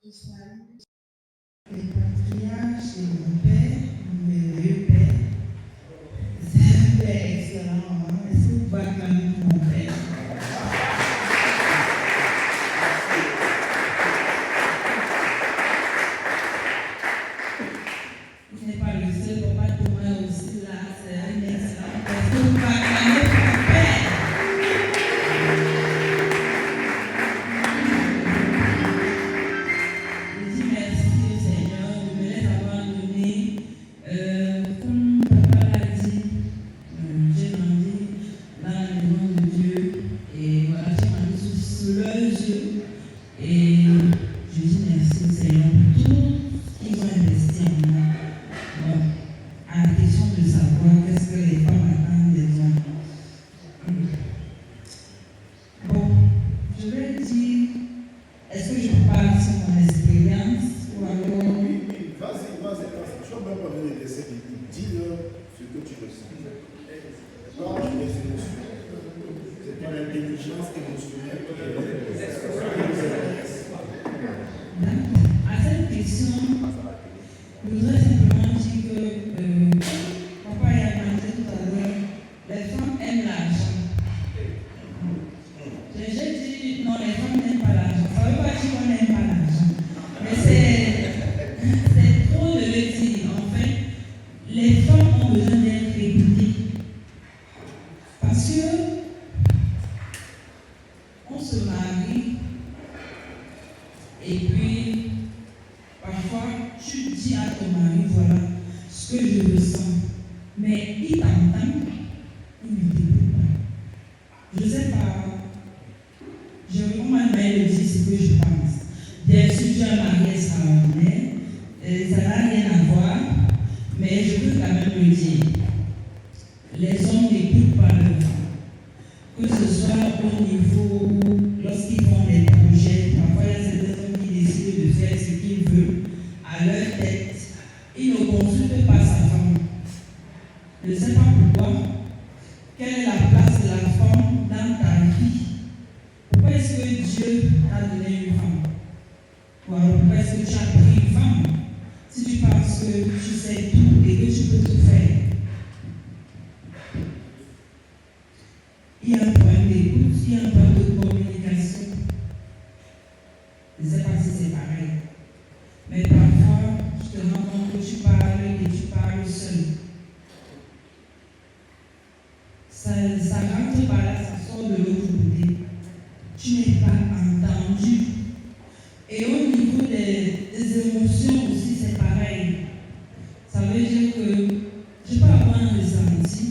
Les patriarches et mon père, mon merveilleux père, c'est un père excellent. Est-ce que vous pouvez acclamer mon père? Ce n'est pas le seul, papa Thomas aussi là, c'est un excellent père. Est-ce que vous pouvez acclamer mon père? Je dis merci au Seigneur de me les avoir donnés. Comme papa l'a dit, j'ai grandi dans la maison de Dieu et voilà, j'ai grandi sous leurs yeux. Et je dis merci au Seigneur pour tout ce qu'ils ont investi en moi. Bon, à la question de savoir qu'est-ce que les femmes attendent des hommes. Bon, je vais dire, est-ce que je parle sur mon expérience ou alors. Oui, vas-y. Je ne vais pas donner des essais, dis-leur ce que tu ressens. Parle des émotions. C'est ton intelligence émotionnelle qui est À cette question, je voudrais simplement dire que papa a demandé tout à l'heure, les femmes aiment l'argent. J'ai dit non, les femmes n'aiment pas l'argent. Ça ne veut pas dire qu'on n'aime pas l'argent. Mais c'est trop de le dire. En fait, les femmes ont besoin d'être écoutées. Parce que on se marie et puis parfois tu dis à ton mari voilà ce que je ressens. Mais il t'entend, il ne t'écoute pas. Je ne sais pas. On m'a demandé de dire ce que je pense. Bien sûr, j'ai un mari extraordinaire. Ça n'a rien à voir. Mais je peux quand même le dire. Les hommes n'écoutent pas leurs femmes. Que ce soit au niveau, lorsqu'ils font des projets, parfois il y a certains hommes qui décident de faire ce qu'ils veulent à leur tête. Ils ne consultent pas sa femme. Je ne sais pas pourquoi. Quelle est la place de la femme dans ta vie? Pourquoi est-ce que Dieu t'a donné une femme? Ou alors pourquoi est-ce que tu as pris une femme? Si tu penses que tu sais tout et que tu peux tout faire. Il y a un problème d'écoute, il y a un problème de communication. Je ne sais pas si c'est pareil. Mais parfois, je te rends compte que tu parles et tu parles seul. Ça rentre par là, ça sort de l'autre côté. Tu n'es pas entendu. Et au niveau des émotions aussi, c'est pareil. Ça veut dire que je peux avoir un ressenti.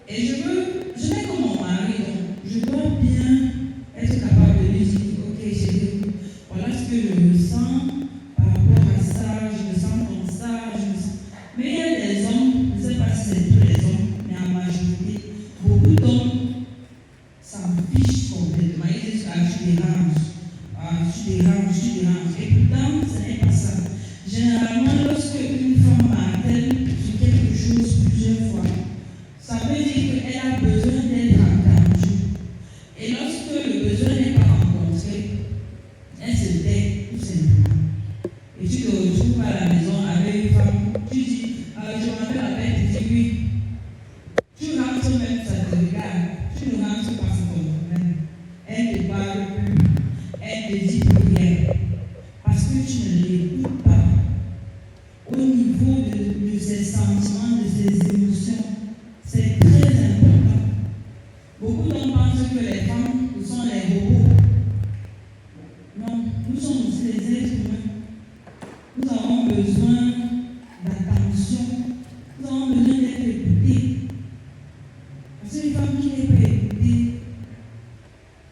Et je n'ai comme mon mari, donc je dois bien être capable de lui dire, ok chérie, voilà ce que je ressens par rapport à ça, je me sens comme ça, mais il y a des hommes, je ne sais pas si c'est tous les hommes, mais en majorité, beaucoup d'hommes s'en fichent complètement. Ils disent, tu déranges. Et pourtant, ce n'est pas ça. Généralement, lorsque une femme m'appelle sur quelque chose plusieurs fois, ça veut dire qu'elle a besoin d'être entendue. Et lorsque le besoin n'est pas rencontré, elle se tait tout simplement. Et tu te retrouves à la maison avec une femme, tu dis, je m'appelle la bête, tu dis oui. Tu rentres même, ça te regarde. Tu ne rentres pas sur ton problème. Elle ne te parle plus. Elle ne te dit plus rien. Parce que tu ne l'écoutes pas. Au niveau de ses sentiments, de ses émotions, c'est très important. Beaucoup d'hommes pensent que les femmes sont les robots. Non, nous sommes aussi des êtres humains. Nous avons besoin d'attention. Nous avons besoin d'être écoutés. Parce qu'une femme qui n'est pas écoutée,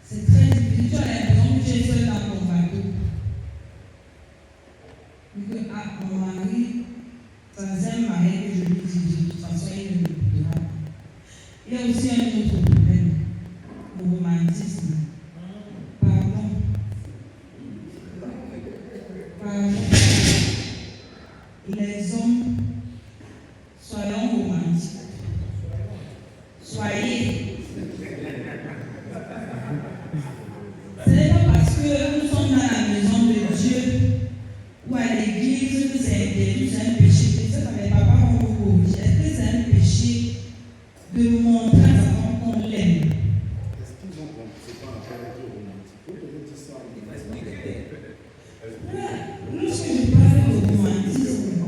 c'est très difficile. Tu as l'impression que tu es seul dans ton bateau. Et que, mon mari, ça c'est un mari que je lui dis, de toute façon, il ne m'écoutera pas. Il y a aussi un autre problème, le romantisme. Pardon. Les hommes, soyons romantiques. Soyez. Ce n'est pas parce que nous sommes dans la maison de Dieu que c'est un péché? Ça, mes papas vont vous corriger. Est-ce que c'est un péché de montrer à sa femme qu'on l'aime? Est-ce qu'ils ont compris? C'est pas un caractère romantique. Vous pouvez dire ça. Lorsque je parle de romantisme,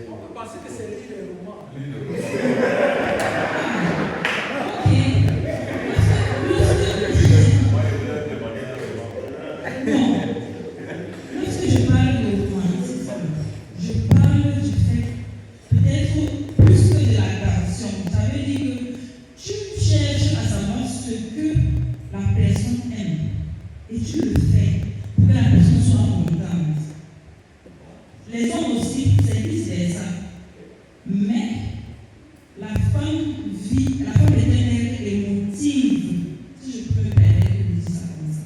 on peut penser que c'est lui le roman. Lorsque je parle de romantisme, je parle du fait peut-être plus que de l'attention. Ça veut dire que tu cherches à savoir ce que la personne aime et tu le fais pour que la personne soit contente. Les hommes aussi, c'est vice-versa. Mais la femme est un être émotive, si je peux me permettre de dire ça comme ça.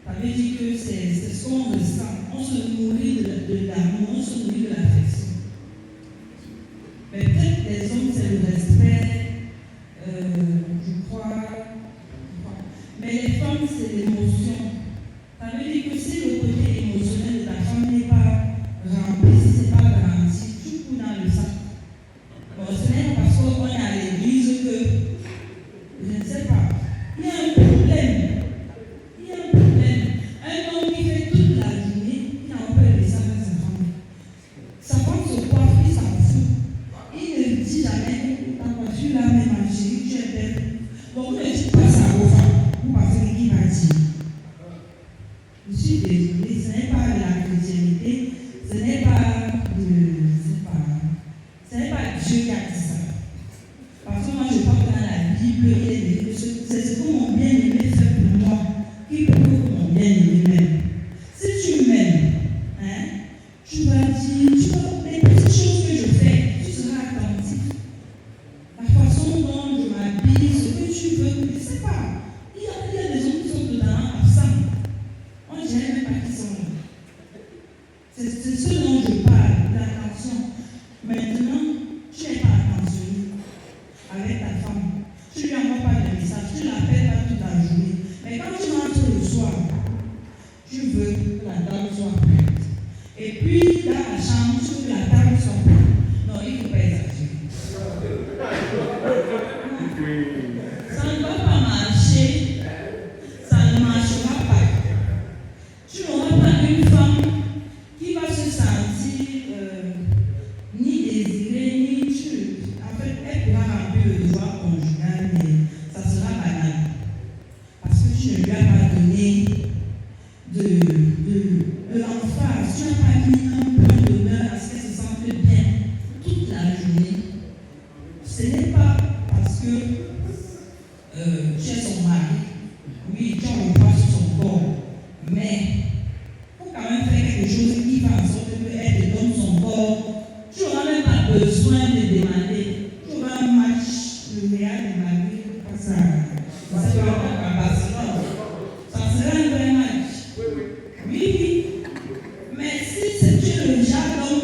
Ça veut dire que c'est ce qu'on ressent. On se nourrit de l'amour, on se nourrit de l'affection. Mais peut-être les hommes, c'est le respect, je crois. Mais les femmes, c'est l'émotion. Ça veut dire que si le côté émotionnel de ta femme n'est pas rempli, si ce n'est pas garanti, tu couds dans le sac. Bon, ce n'est pas parce qu'on est à l'église que, je ne sais pas, il y a un problème. Il y a un problème. Un homme qui fait toute la journée, il n'a pas de message à sa femme. Sa femme se coiffe, il s'en fout. Il ne dit jamais, ta coiffure là, mais ma chérie, tu es belle. Bon, vous ne dites pas ça aux femmes. Vous pensez qu'il va dire. Je suis désolée, ce n'est pas de la chrétienté, ce n'est pas Dieu qui a dit ça. Parce que moi je parle dans la Bible, c'est ce que mon bien-aimé fait pour moi, qui prouve que mon bien-aimé m'aime. Si tu m'aimes, tu vas dire, les petites choses que je fais, tu seras attentif. La façon dont je m'habille, ce que tu veux, je ne sais pas. Il y a des hommes qui sont totalement absents. On ne dirait même pas qu'ils sont là. C'est ce dont je parle, l'attention. Maintenant, tu n'es pas attentionné avec ta femme. Tu ne lui envoies pas de message, tu ne l'appelles pas toute la journée. Mais quand tu rentres le soir, tu veux que la table soit prête. Et puis, dans la chambre, tu veux que la table soit prête. Non, il ne faut pas exagérer. Ça ne va pas marcher. Ça ne marchera pas. Tu n'auras pas une femme qui va se sentir ni désirée, ni tue. En fait, elle pourra remplir le devoir conjugal, mais ça sera banal. Parce que tu ne lui as pas donné de l'emphase. Tu n'as pas mis un point d'honneur à ce qu'elle se sente bien toute la journée. Ce n'est pas parce que tu es son mari. Oui, tu as le droit sur son corps. Mais il faut quand même faire quelque chose qui va en sorte qu'elle te donne son corps. Tu n'auras même pas besoin de demander. Tu auras un match, le Real de Madrid, ça sera pas Barcelone. Ça sera un vrai match. Oui. Mais si c'est le jargon,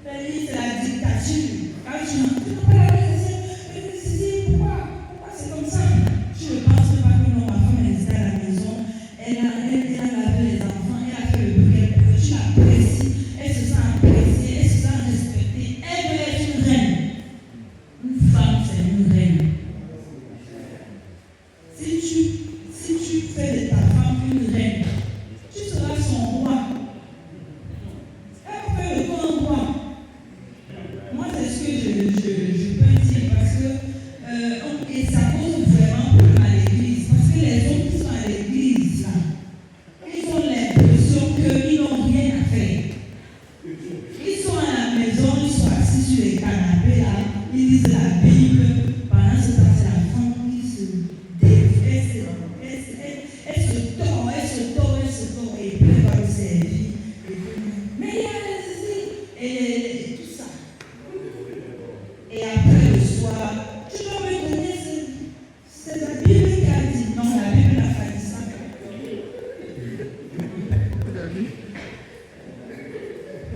c'est la dictature. Quand tu n'as pas la raison, pourquoi c'est comme ça? Tu ne penses pas que non, ma femme est restée à la maison, elle a lavé les enfants, elle a fait le bouquet, tu l'apprécies, elle se sent appréciée, elle se sent respectée, elle veut être une reine. Une femme, c'est une reine. Si tu fais de ta femme une reine, tu seras son roi. Elle va faire le bon roi. Moi, c'est ce que je peux dire parce que et ça cause vraiment problème à l'église. Parce que les hommes qui sont à l'église, là, ils ont l'impression qu'ils n'ont rien à faire. Ils sont à la maison, ils sont assis sur les canapés, là, ils lisent la Bible. Pendant ce temps, c'est la femme qui se défait, elle se tord, et puis elle va le servir. Mais il y a et tout ça. Et après le soir, tu dois me donner, c'est la Bible qui a dit, non, la Bible n'a pas dit ça.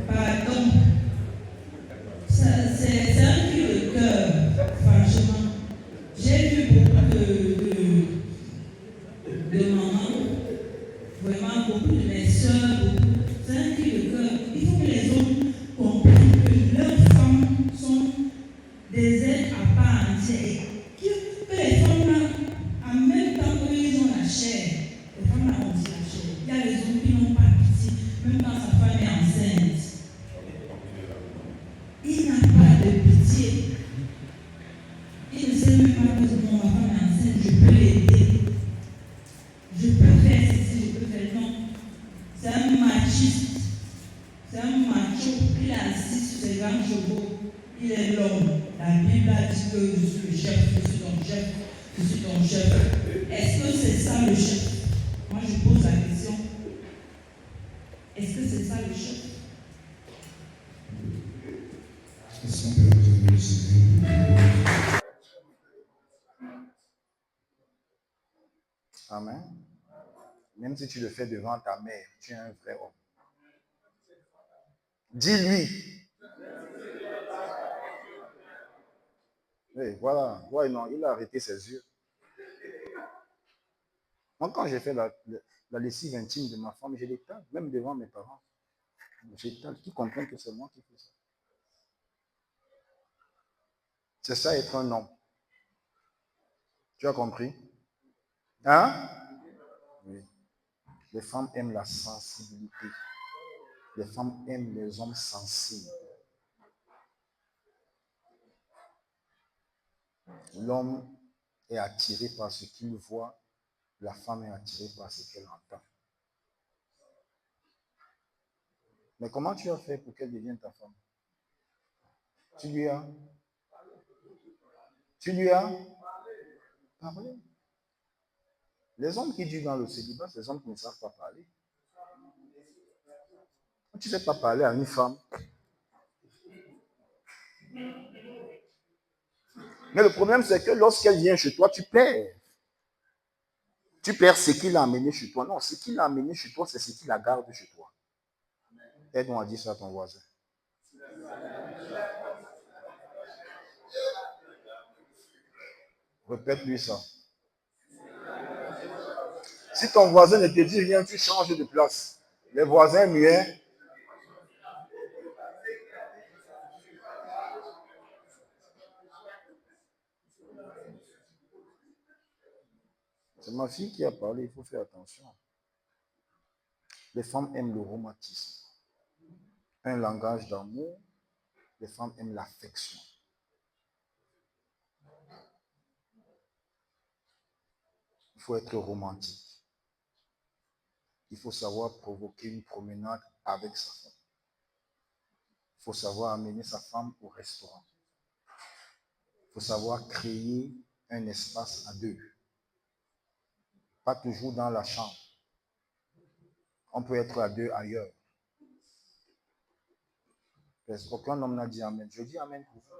Pardon. C'est un cri de cœur, franchement. J'ai vu beaucoup de mamans, vraiment beaucoup de mes soeurs, c'est un cri de cœur. Il faut que les hommes je peux faire ceci, je peux faire non. C'est un machiste. C'est un macho. Il est assis sur ses grands chevaux. Il est l'homme. La Bible a dit que je suis le chef, je suis ton chef, je suis ton chef. Est-ce que c'est ça le chef? Moi, je pose la question. Est-ce que c'est ça le chef? Est-ce qu'on peut retrouver le Seigneur? Amen. Même si tu le fais devant ta mère, tu es un vrai homme. Dis-lui. Oui, voilà. Ouais, non, il a arrêté ses yeux. Moi, quand j'ai fait la lessive intime de ma femme, je l'étale, même devant mes parents. J'étale, qui comprennent que c'est moi qui fais ça. C'est ça être un homme. Tu as compris? Hein? Oui. Les femmes aiment la sensibilité. Les femmes aiment les hommes sensibles. L'homme est attiré par ce qu'il voit. La femme est attirée par ce qu'elle entend. Mais comment tu as fait pour qu'elle devienne ta femme? Tu lui as parlé. Les hommes qui vivent dans le célibat, c'est les hommes qui ne savent pas parler. Quand tu ne sais pas parler à une femme, mais le problème, c'est que lorsqu'elle vient chez toi, tu perds. Tu perds ce qu'il a amené chez toi. Non, ce qu'il a amené chez toi, c'est ce qu'il la garde chez toi. Aide-moi à dire ça à ton voisin. Répète-lui ça. Si ton voisin ne te dit rien, tu changes de place. Les voisins muets. C'est ma fille qui a parlé, il faut faire attention. Les femmes aiment le romantisme. Un langage d'amour, les femmes aiment l'affection. Il faut être romantique. Il faut savoir provoquer une promenade avec sa femme. Il faut savoir amener sa femme au restaurant. Il faut savoir créer un espace à deux. Pas toujours dans la chambre. On peut être à deux ailleurs. Parce qu'aucun homme n'a dit Amen. Je dis Amen pour vous.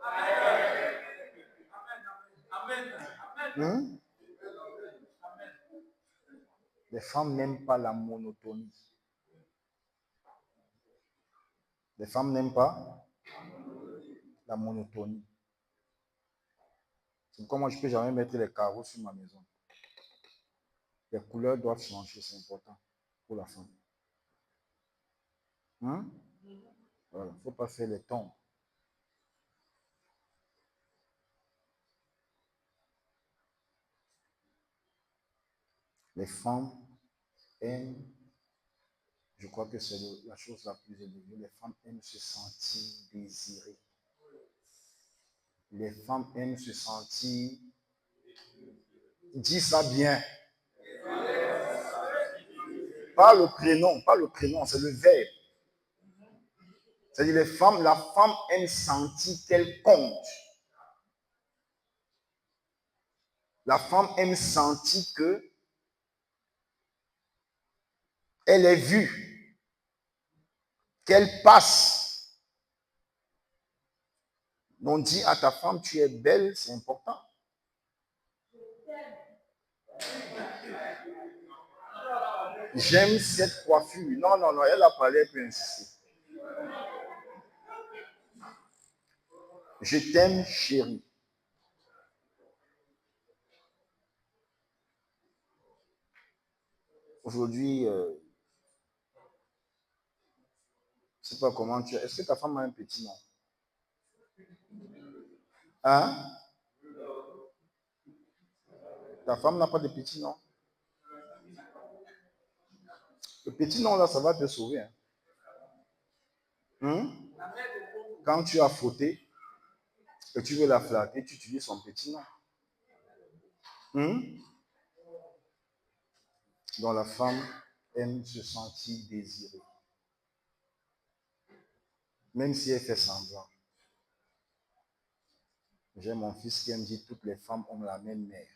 Amen. Les femmes n'aiment pas la monotonie. Les femmes n'aiment pas la monotonie. C'est pourquoi moi je ne peux jamais mettre les carreaux sur ma maison. Les couleurs doivent changer, c'est important pour la femme. Voilà. Il ne faut pas faire les tons. Les femmes aiment, je crois que c'est la chose la plus élevée, les femmes aiment se sentir désirées. Les femmes aiment se sentir, dis ça bien. Pas le prénom, c'est le verbe. C'est-à-dire la femme aime sentir qu'elle compte. La femme aime sentir que elle est vue, qu'elle passe. Donc dis à ta femme, tu es belle, c'est important. J'aime cette coiffure. Non, elle a parlé, elle peut insister. Je t'aime, chérie. Aujourd'hui, je ne sais pas comment tu es. Est-ce que ta femme a un petit nom? Hein? Ta femme n'a pas de petit nom? Le petit nom là, ça va te sauver. Quand tu as fauté et tu veux la flatter, tu utilises son petit nom. dont la femme aime se sentir désirée. Même si elle fait semblant. J'ai mon fils qui aime dire toutes les femmes ont la même mère.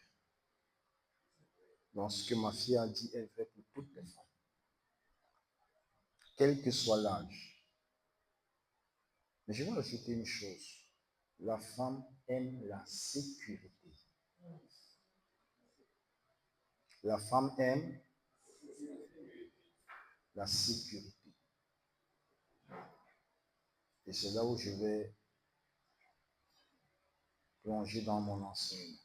Donc ce que ma fille a dit est vrai pour toutes les femmes. Quel que soit l'âge. Mais je vais ajouter une chose. La femme aime la sécurité. La femme aime la sécurité. Et c'est là où je vais plonger dans mon enseignement.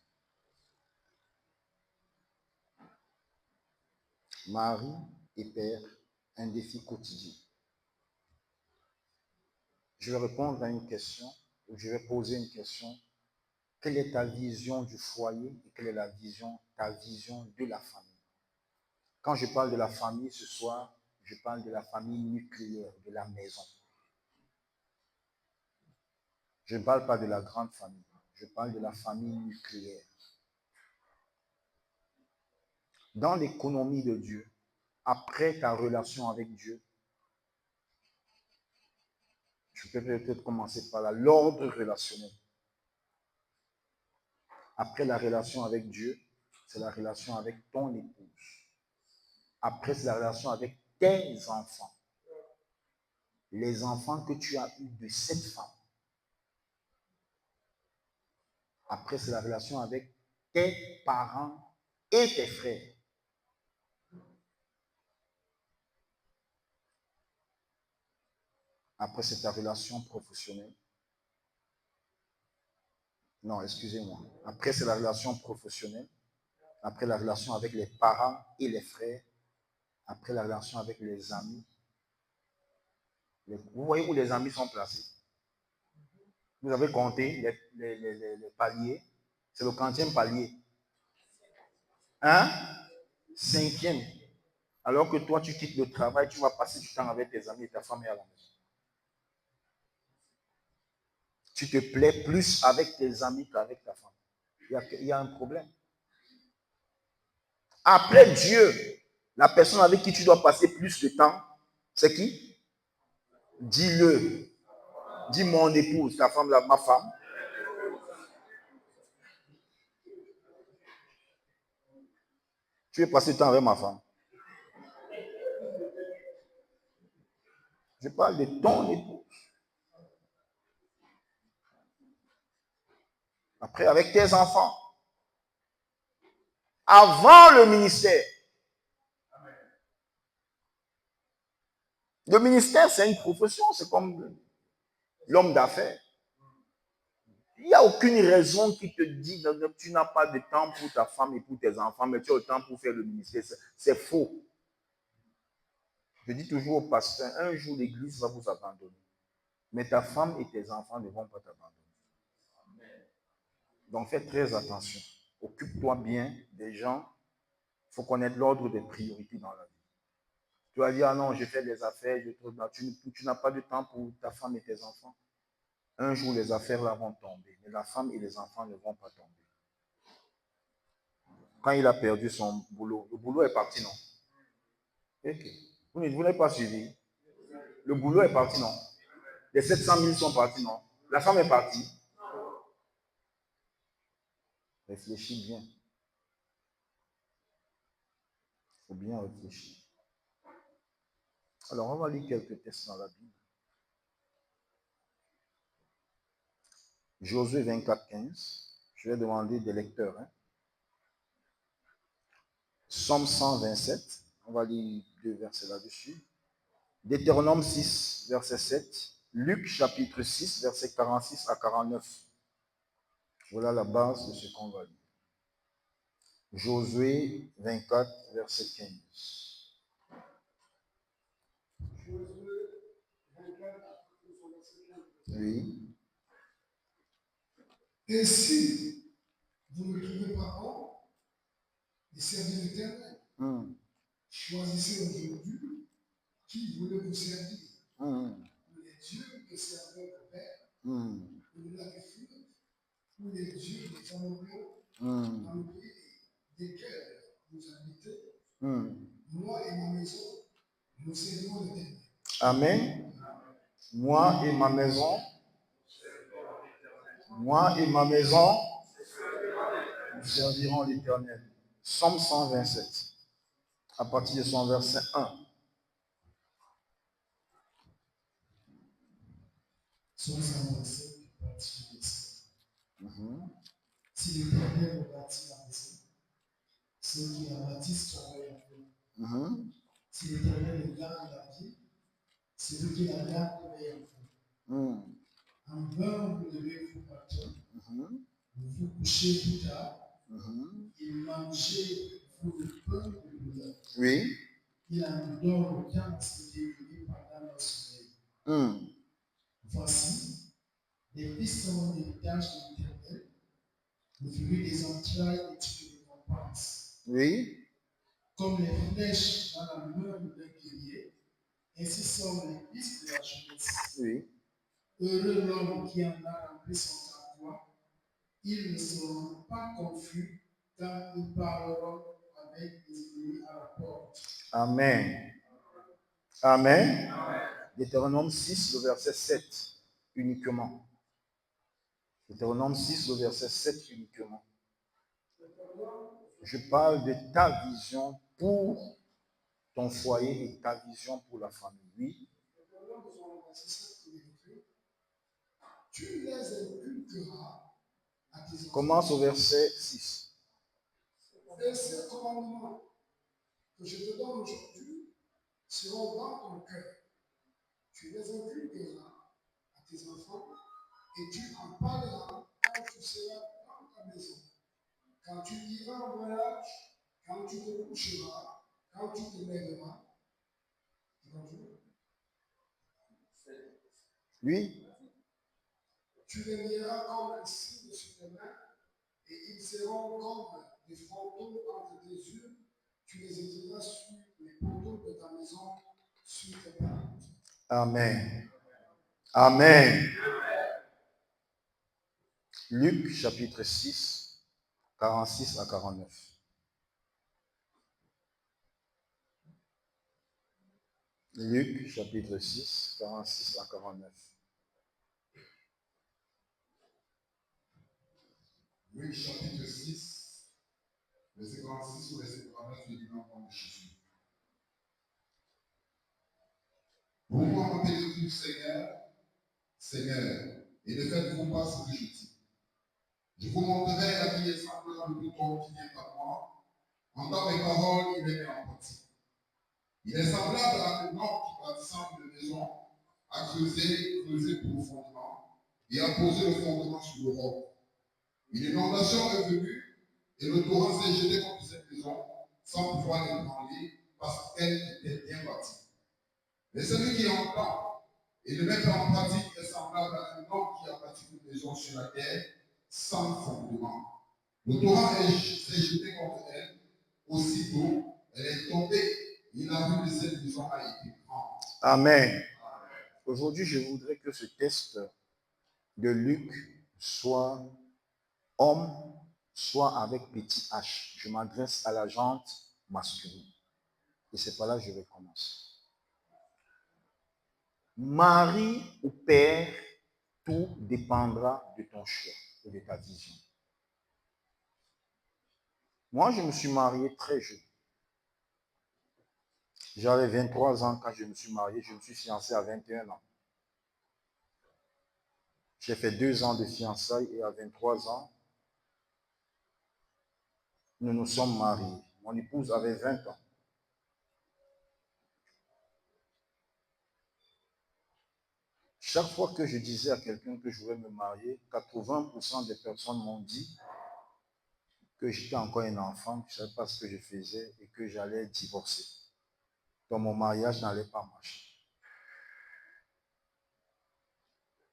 Mari et père, un défi quotidien. Je vais répondre à une question, ou je vais poser une question. Quelle est ta vision du foyer et quelle est ta vision de la famille? Quand je parle de la famille ce soir, je parle de la famille nucléaire, de la maison. Je ne parle pas de la grande famille, je parle de la famille nucléaire. Dans l'économie de Dieu, après ta relation avec Dieu, je peux peut-être commencer par l'ordre relationnel. Après la relation avec Dieu, c'est la relation avec ton épouse. Après, c'est la relation avec tes enfants. Les enfants que tu as eus de cette femme. Après, c'est la relation avec tes parents et tes frères. Après, c'est ta relation professionnelle. Non, excusez-moi. Après, c'est la relation professionnelle. Après, la relation avec les parents et les frères. Après, la relation avec les amis. Vous voyez où les amis sont placés? Vous avez compté les paliers. C'est le 40e palier. Hein? 5e. Alors que toi, tu quittes le travail, tu vas passer du temps avec tes amis et ta famille à la maison. Tu te plais plus avec tes amis qu'avec ta femme. Il y a un problème. Après Dieu, la personne avec qui tu dois passer plus de temps, c'est qui? Dis-le. Dis mon épouse, ta femme, ma femme. Tu veux passer du temps avec ma femme. Je parle de ton épouse. Après, avec tes enfants. Avant le ministère. Le ministère, c'est une profession. C'est comme l'homme d'affaires. Il n'y a aucune raison qui te dit que tu n'as pas de temps pour ta femme et pour tes enfants, mais tu as le temps pour faire le ministère. C'est faux. Je dis toujours au pasteur, un jour l'église va vous abandonner. Mais ta femme et tes enfants ne vont pas t'abandonner. Donc fais très attention. Occupe-toi bien des gens. Il faut connaître l'ordre des priorités dans la vie. Tu vas dire, ah non, je fais des affaires, tu n'as pas de temps pour ta femme et tes enfants. Un jour, les affaires là vont tomber. Mais la femme et les enfants ne vont pas tomber. Quand il a perdu son boulot, le boulot est parti, non? Ok. Vous n'avez pas suivi. Le boulot est parti, non? Les 700 000 sont partis, non? La femme est partie. Réfléchis bien. Il faut bien réfléchir. Alors, on va lire quelques textes dans la Bible. Josué 24, 15. Je vais demander des lecteurs. Somme 127. On va lire 2 versets là-dessus. Deutéronome 6, verset 7. Luc chapitre 6, verset 46 à 49. Voilà la base de ce qu'on va lire. Josué 24, verset 15. Oui. Et si vous ne trouvez pas bon de servir l'Éternel, choisissez aujourd'hui qui voulez vous servir. Les dieux que servaient vos pères, au-delà des fleuves, ou les dieux des Amoréens, dans le pays desquels vous habitez, maison, nous servirons l'Éternel. Amen. Moi et ma maison, nous servirons l'Éternel. Psaume 127, à partir de son verset 1. Psaume 127, à partir du verset 1. Si l'Éternel rebâtit la maison, ceux qui la bâtissent travaillent en vain. Si l'Éternel garde la vie, ceux qui la gardent travaillent en vain. En vain vous levez-vous matin, vous vous couchez plus tard, et mangez vous le pain de douleur. Oui. Il en donne aucun qui s'est déroulé pendant leur sommeil. Voici, les fils sont l'héritage de l'Éternel, le fruit des entrailles et tu les récompenses. Oui. Comme les flèches dans la main d'un guerrier, ainsi sont les fils de la jeunesse. Oui. Heureux l'homme qui en a rempli son emploi, ils ne seront pas confus quand ils parleront avec les ennemis à la porte. Amen. Amen. Deutéronome 6, le verset 7 uniquement. Deutéronome 6, le verset 7 uniquement. Je parle de ta vision pour ton foyer et ta vision pour la famille. Oui. Tu les inculqueras à tes enfants. Commence au verset 6. Et ces commandements que je te donne aujourd'hui seront dans ton cœur. Tu les inculqueras à tes enfants et tu en parleras quand tu seras dans ta maison, quand tu iras en voyage, quand tu te coucheras, quand tu te lèveras. Oui. Tu les lieras comme un signe sur tes mains et ils seront comme des frontons entre tes yeux. Tu les écriras sur les poteaux de ta maison, sur tes portes. Amen. Amen. Luc chapitre 6, 46 à 49. Luc chapitre 6, 46 à 49. Luc chapitre 6, verset 46 au verset 49, il dit dans le nom de Jésus. Pourquoi m'appelez-vous Seigneur, Seigneur, et ne faites-vous pas ce que je dis? Je vous montrerai à qui est semblable tout homme qui vient à moi. Entend mes paroles, il les met en pratique. Il est semblable à un homme qui, bâtissant une maison, a creusé profondément et a posé le fondement sur le roc. Une inondation est venue et le torrent s'est jeté contre cette maison sans pouvoir l'ébranler parce qu'elle était bien bâtie. Mais celui qui entend et ne met pas en pratique est semblable à un homme qui a bâti une maison sur la terre sans fondement. Le torrent s'est jeté contre elle, aussitôt elle est tombée. Et la vue de cette maison a été grande. Amen. Aujourd'hui, je voudrais que ce test de Luc soit homme, soit avec petit h. Je m'adresse à la jante masculine. Et c'est par là que je vais commencer. Mari ou père, tout dépendra de ton choix et de ta vision. Moi, je me suis marié très jeune. J'avais 23 ans quand je me suis marié. Je me suis fiancé à 21 ans. J'ai fait 2 ans de fiançailles et à 23 ans, nous nous sommes mariés. Mon épouse avait 20 ans. Chaque fois que je disais à quelqu'un que je voulais me marier, 80% des personnes m'ont dit que j'étais encore un enfant, que je ne savais pas ce que je faisais et que j'allais divorcer. Donc mon mariage n'allait pas marcher.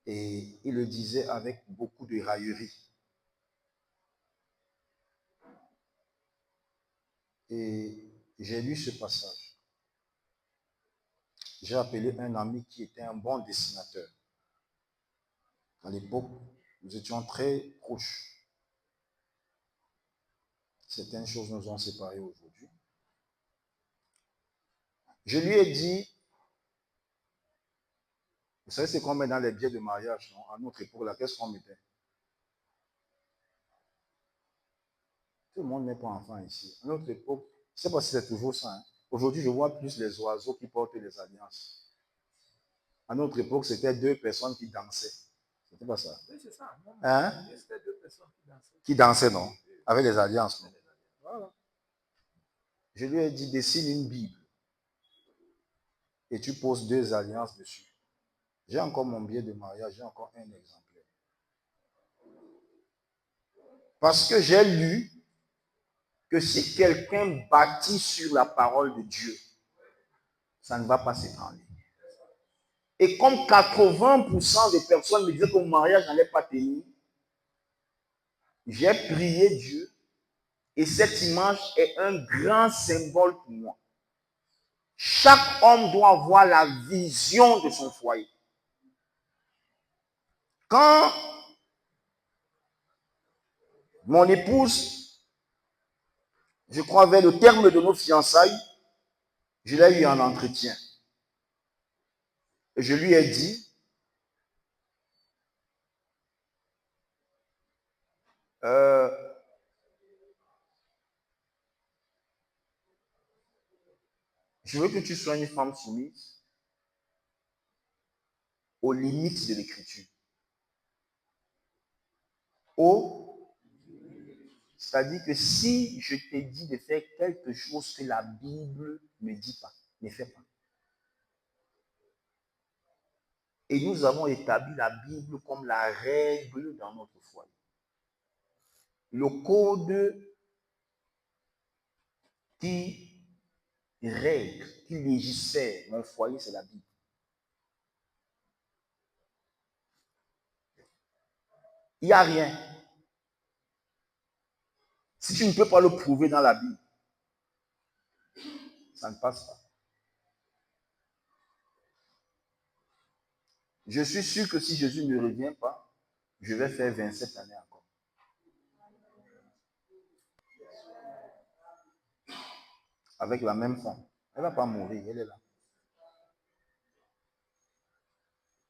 Et il le disait avec beaucoup de raillerie. Et j'ai lu ce passage. J'ai appelé un ami qui était un bon dessinateur. À l'époque, nous étions très proches. Certaines choses nous ont séparés aujourd'hui. Je lui ai dit, vous savez ce qu'on met dans les billets de mariage, non? À notre époque, là, qu'est-ce qu'on mettait? Tout le monde n'est pas enfant ici. À notre époque, je ne sais pas si c'est toujours ça. Hein. Aujourd'hui, je vois plus les oiseaux qui portent les alliances. À notre époque, c'était 2 personnes qui dansaient. C'était pas ça. Oui, c'est ça. Hein? C'était 2 personnes qui dansaient. Qui dansaient, non? Avec les alliances, non? Voilà. Je lui ai dit, dessine une Bible. Et tu poses 2 alliances dessus. J'ai encore mon billet de mariage, j'ai encore un exemplaire. Parce que j'ai lu que si quelqu'un bâtit sur la parole de Dieu, ça ne va pas s'ébranler. Et comme 80% des personnes me disaient que mon mariage n'allait pas tenir, j'ai prié Dieu et cette image est un grand symbole pour moi. Chaque homme doit avoir la vision de son foyer. Quand mon épouse, je crois vers le terme de nos fiançailles, je l'ai eu en entretien. Et je lui ai dit, je veux que tu sois une femme soumise aux limites de l'écriture. C'est-à-dire que si je te dis de faire quelque chose que la Bible ne dit pas, ne fais pas. Et nous avons établi la Bible comme la règle dans notre foyer. Le code qui règle, qui légifère mon foyer, c'est la Bible. Il n'y a rien. Si tu ne peux pas le prouver dans la Bible, ça ne passe pas. Je suis sûr que si Jésus ne revient pas, je vais faire 27 années encore. Avec la même femme. Elle ne va pas mourir, elle est là.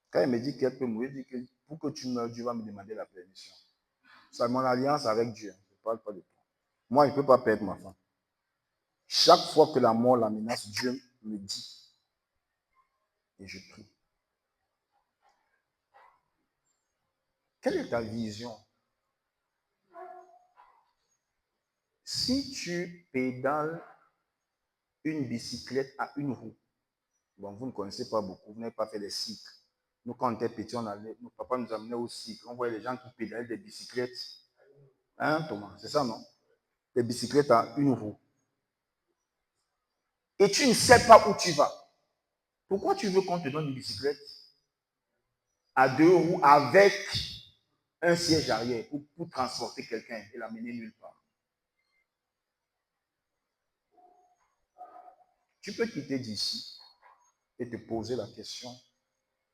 Quand elle me dit qu'elle peut mourir, elle dit que pour que tu meurs, Dieu va me demander la permission. C'est mon alliance avec Dieu. Je ne parle pas de toi. Moi, je ne peux pas perdre ma femme. Chaque fois que la mort la menace, Dieu me dit. Et je prie. Quelle est ta vision? Si tu pédales une bicyclette à une roue, bon, vous ne connaissez pas beaucoup, vous n'avez pas fait des cycles. Nous, quand on était petits, nos papas nous amenaient au cycle. On voyait les gens qui pédalaient des bicyclettes. Hein, Thomas? C'est ça, non? Des bicyclettes à une roue. Et tu ne sais pas où tu vas. Pourquoi tu veux qu'on te donne une bicyclette à 2 roues avec un siège arrière pour transporter quelqu'un et l'amener nulle part? Tu peux quitter d'ici et te poser la question,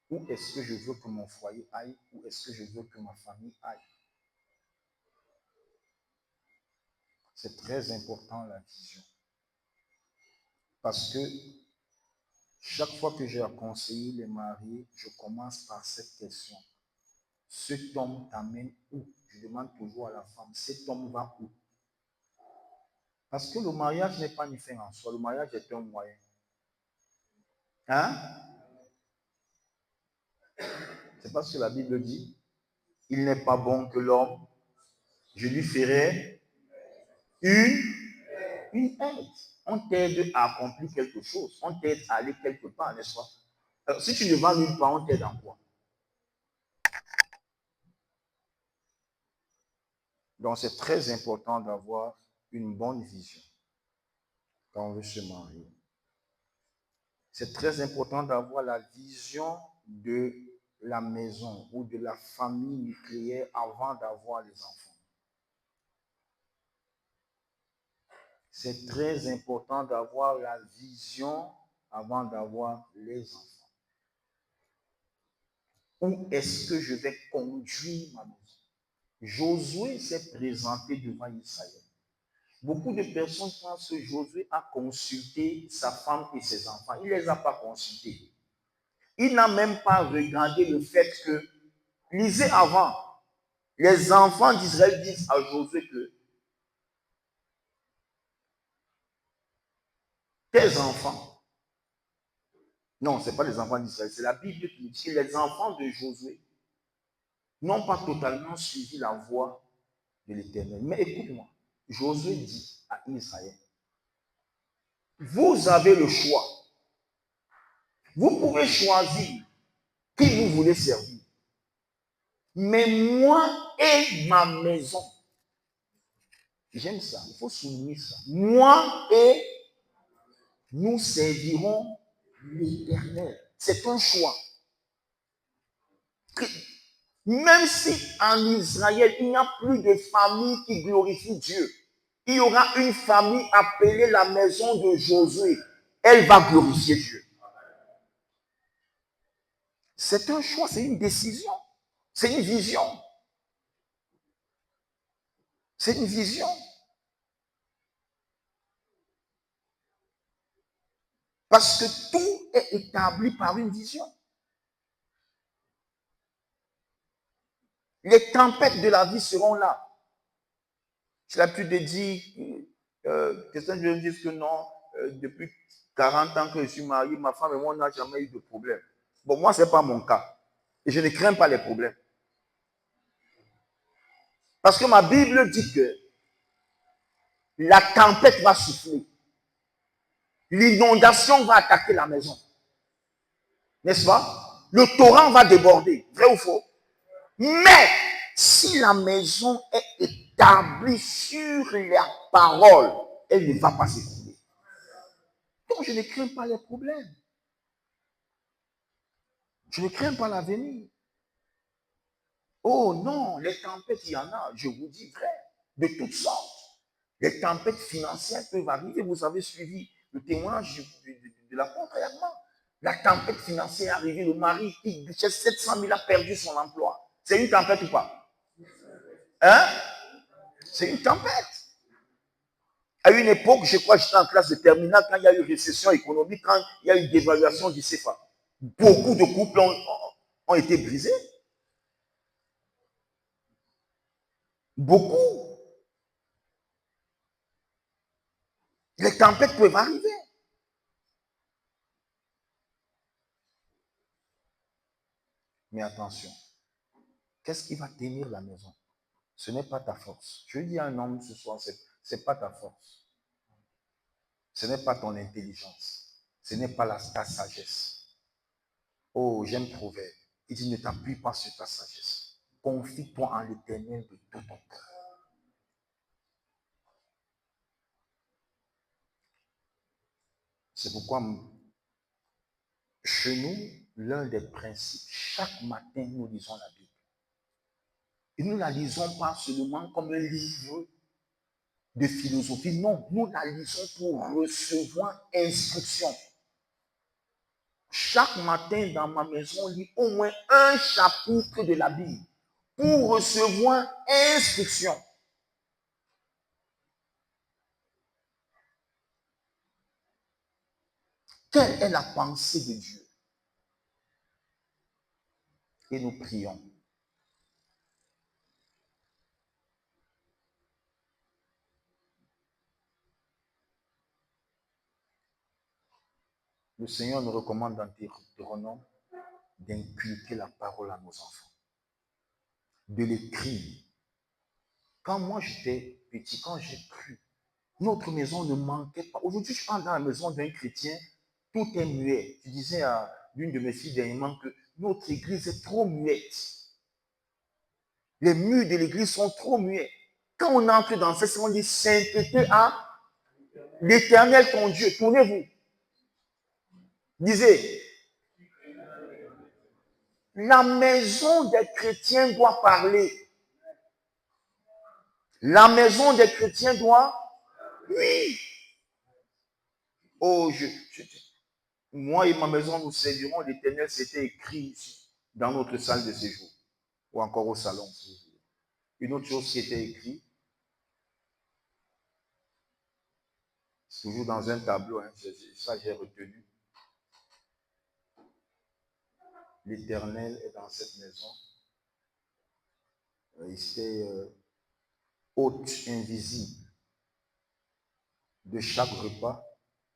où est-ce que je veux que mon foyer aille? Où est-ce que je veux que ma famille aille? C'est très important la vision. Parce que chaque fois que j'ai à conseiller les mariés, je commence par cette question. Cet homme t'amène où? Je demande toujours à la femme, cet homme va où? Parce que le mariage n'est pas une fin en soi, le mariage est un moyen. Hein? C'est parce que la Bible dit, il n'est pas bon que l'homme, je lui ferai une aide. On t'aide à accomplir quelque chose, on t'aide à aller quelque part, n'est-ce pas? Alors, si tu ne vas nulle part, on t'aide en quoi? Donc, c'est très important d'avoir une bonne vision quand on veut se marier. C'est très important d'avoir la vision de la maison ou de la famille nucléaire avant d'avoir les enfants. C'est très important d'avoir la vision avant d'avoir les enfants. Où est-ce que je vais conduire ma maison? Josué s'est présenté devant Israël. Beaucoup de personnes pensent que Josué a consulté sa femme et ses enfants. Il ne les a pas consultés. Il n'a même pas regardé le fait que, lisez avant, les enfants d'Israël disent à Josué que tes enfants, non, ce n'est pas les enfants d'Israël, c'est la Bible qui dit que les enfants de Josué n'ont pas totalement suivi la voie de l'Éternel. Mais écoute-moi, Josué dit à Israël, vous avez le choix. Vous pouvez choisir qui vous voulez servir. Mais moi et ma maison, j'aime ça, il faut souligner ça. Moi et nous servirons l'Éternel. C'est un choix. Même si en Israël, il n'y a plus de famille qui glorifie Dieu, il y aura une famille appelée la maison de Josué. Elle va glorifier Dieu. C'est un choix, c'est une décision, c'est une vision. C'est une vision. Parce que tout est établi par une vision. Les tempêtes de la vie seront là. J'ai l'habitude de dire, quelqu'un me dit que non, depuis 40 ans que je suis marié, ma femme et moi, on n'a jamais eu de problème. Bon, moi, ce n'est pas mon cas. Et je ne crains pas les problèmes. Parce que ma Bible dit que la tempête va souffler. L'inondation va attaquer la maison. N'est-ce pas? Le torrent va déborder. Vrai ou faux? Mais si la maison est établie sur la parole, elle ne va pas s'écrouler. Donc je ne crains pas les problèmes. Je ne crains pas l'avenir. Oh non, les tempêtes, il y en a, je vous dis vrai, de toutes sortes. Les tempêtes financières peuvent arriver. Vous avez suivi le témoignage de l'apôtre Herman. La tempête financière est arrivée, le mari qui, chez 700 000, a perdu son emploi. C'est une tempête ou pas? Hein? C'est une tempête. À une époque, je crois que j'étais en classe de terminale, quand il y a eu récession économique, quand il y a eu dévaluation du CFA. Beaucoup de couples ont été brisés. Beaucoup. Les tempêtes peuvent arriver. Mais attention, qu'est-ce qui va tenir la maison? Ce n'est pas ta force. Je dis à un homme ce soir, ce n'est pas ta force. Ce n'est pas ton intelligence. Ce n'est pas ta sagesse. Oh, j'aime Proverbe. Il dit, ne t'appuie pas sur ta sagesse. Confie-toi en l'Éternel de tout ton cœur. C'est pourquoi, chez nous, l'un des principes, chaque matin, nous lisons la Bible. Et nous ne la lisons pas seulement comme un livre de philosophie. Non, nous la lisons pour recevoir instruction. Chaque matin, dans ma maison, on lit au moins un chapitre de la Bible pour recevoir instruction. Quelle est la pensée de Dieu? Et nous prions. Le Seigneur nous recommande dans Deutéronome d'inculquer la parole à nos enfants, de l'écrire. Quand moi j'étais petit, quand j'ai cru, notre maison ne manquait pas. Aujourd'hui, je parle dans la maison d'un chrétien, tout est muet. Je disais à l'une de mes filles dernièrement que notre église est trop muette. Les murs de l'église sont trop muets. Quand on entre dans cette salle, on dit sainteté à l'Éternel ton Dieu. Tournez-vous. Lisez. La maison des chrétiens doit parler. La maison des chrétiens doit... Oui. Oh, moi et ma maison, nous servirons l'Éternel. C'était écrit ici, dans notre salle de séjour. Ou encore au salon. Une autre chose qui était écrite. Toujours dans un tableau, hein, ça j'ai retenu. L'Éternel est dans cette maison. Il était hôte invisible de chaque repas,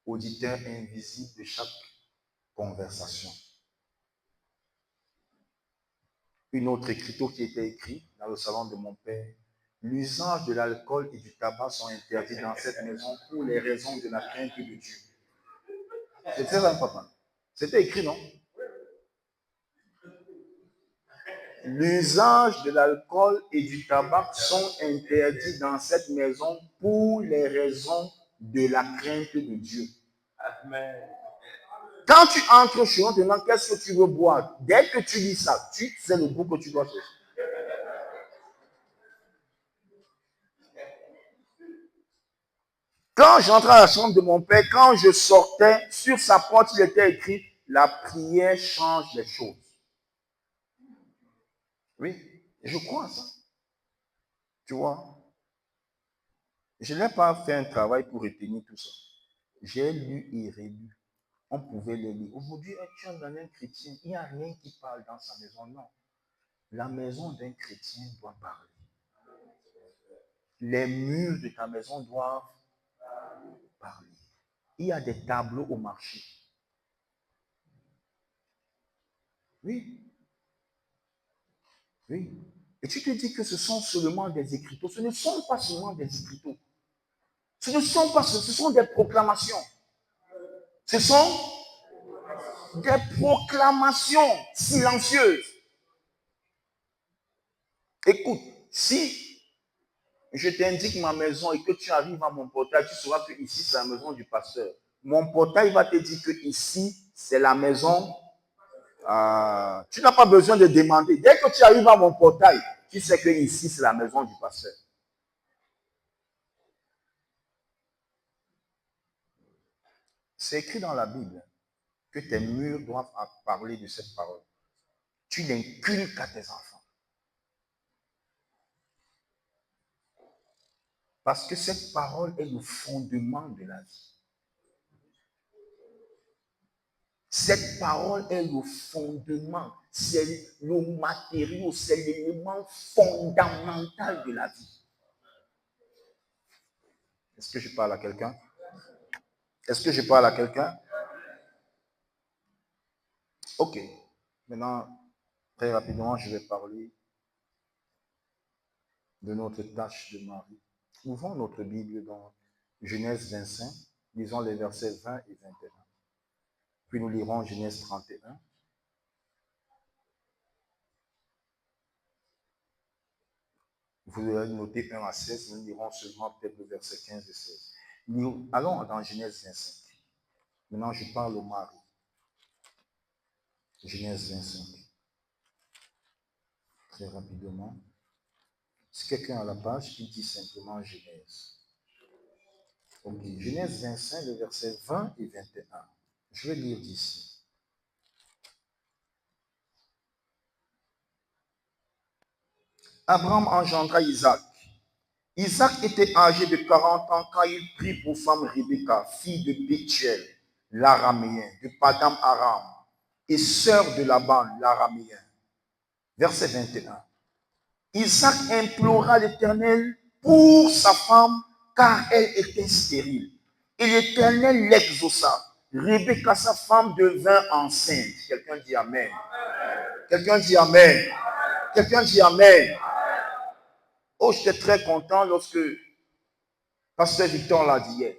auditeur invisible de chaque conversation. Une autre écriture qui était écrite dans le salon de mon père. L'usage de l'alcool et du tabac sont interdits dans cette maison pour les raisons de la crainte de Dieu. C'est très important. C'était écrit, non? L'usage de l'alcool et du tabac sont interdits dans cette maison pour les raisons de la crainte de Dieu. Amen. Quand tu entres chez nous, maintenant, qu'est-ce que tu veux boire? Dès que tu lis ça, c'est le goût que tu dois faire. Quand j'entrais à la chambre de mon père, quand je sortais, sur sa porte, il était écrit « La prière change les choses ». Oui, je crois à ça. Tu vois, je n'ai pas fait un travail pour retenir tout ça. J'ai lu et relu. On pouvait les lire. Aujourd'hui, tu es dans un chrétien, il n'y a rien qui parle dans sa maison. Non. La maison d'un chrétien doit parler. Les murs de ta maison doivent parler. Il y a des tableaux au marché. Oui. Oui. Et tu te dis que ce sont seulement des écriteaux. Ce ne sont pas seulement des écriteaux. Ce sont des proclamations. Ce sont des proclamations silencieuses. Écoute, si je t'indique ma maison et que tu arrives à mon portail, tu sauras que ici c'est la maison du pasteur. Mon portail va te dire que ici c'est la maison. Tu n'as pas besoin de demander. Dès que tu arrives à mon portail, tu sais que ici c'est la maison du pasteur. C'est écrit dans la Bible que tes murs doivent parler de cette parole. Tu l'inculques à tes enfants. Parce que cette parole est le fondement de la vie. Cette parole est le fondement, c'est le matériau, c'est l'élément fondamental de la vie. Est-ce que je parle à quelqu'un? Est-ce que je parle à quelqu'un? Ok. Maintenant, très rapidement, je vais parler de notre tâche de mari. Ouvrons notre Bible dans Genèse 25, lisons les versets 20 et 21. Puis nous lirons Genèse 31. Vous allez noter 1 à 16, nous lirons seulement peut-être le verset 15 et 16. Nous allons dans Genèse 25. Maintenant, je parle au mari. Genèse 25. Très rapidement. Si quelqu'un a la page, il dit simplement Genèse. Ok, Genèse 25, le verset 20 et 21. Je vais lire d'ici. Abraham engendra Isaac. Isaac était âgé de 40 ans quand il prit pour femme Rebecca, fille de Bethuel, l'araméen, de Padam Aram, et sœur de Laban, l'araméen. Verset 21. Isaac implora l'Éternel pour sa femme, car elle était stérile. Et l'Éternel l'exauça. Rebecca, sa femme, devint enceinte. Quelqu'un dit Amen. Quelqu'un dit Amen. Quelqu'un dit Amen. Oh, j'étais très content lorsque Pasteur Victor l'a dit hier.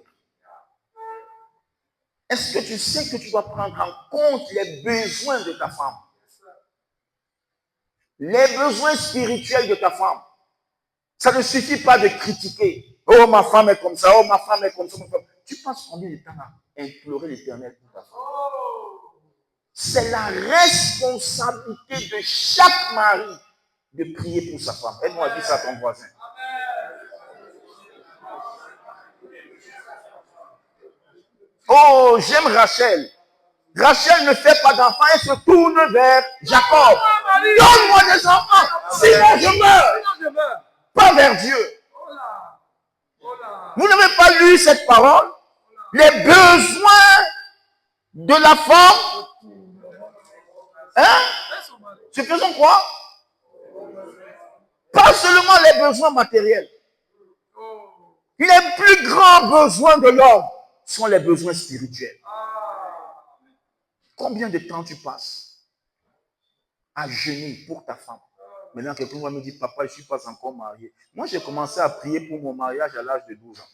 Est-ce que tu sais que tu dois prendre en compte les besoins de ta femme? Les besoins spirituels de ta femme. Ça ne suffit pas de critiquer. Oh, ma femme est comme ça. Oh, ma femme est comme ça. Tu passes combien de temps à implorer l'Éternel pour ta femme? C'est la responsabilité de chaque mari de prier pour sa femme. Aide-moi à dire ça à ton voisin. Oh, j'aime Rachel. Rachel ne fait pas d'enfants, elle se tourne vers Jacob. Donne-moi des enfants, sinon je meurs. Pas vers Dieu. Vous n'avez pas lu cette parole? les besoins de la femme. Hein? Ce faisons quoi? Pas seulement les besoins matériels. Les plus grands besoins de l'homme sont les besoins spirituels. Combien de temps tu passes à jeûner pour ta femme? Maintenant, quelqu'un va me dire, papa, je ne suis pas encore marié. Moi, j'ai commencé à prier pour mon mariage à l'âge de 12 ans.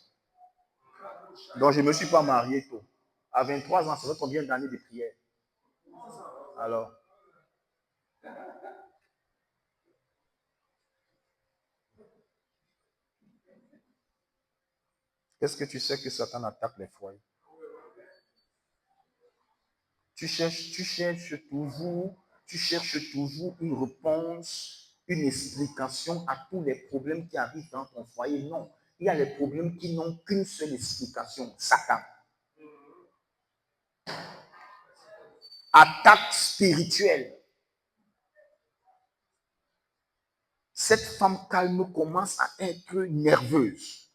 Donc, je ne me suis pas marié tôt. À 23 ans, ça fait combien d'années de prière? Alors, est-ce que tu sais que Satan attaque les foyers? Tu cherches toujours une réponse, une explication à tous les problèmes qui arrivent dans ton foyer. Non, il y a les problèmes qui n'ont qu'une seule explication, Satan. Attaque spirituelle. Cette femme calme commence à être nerveuse.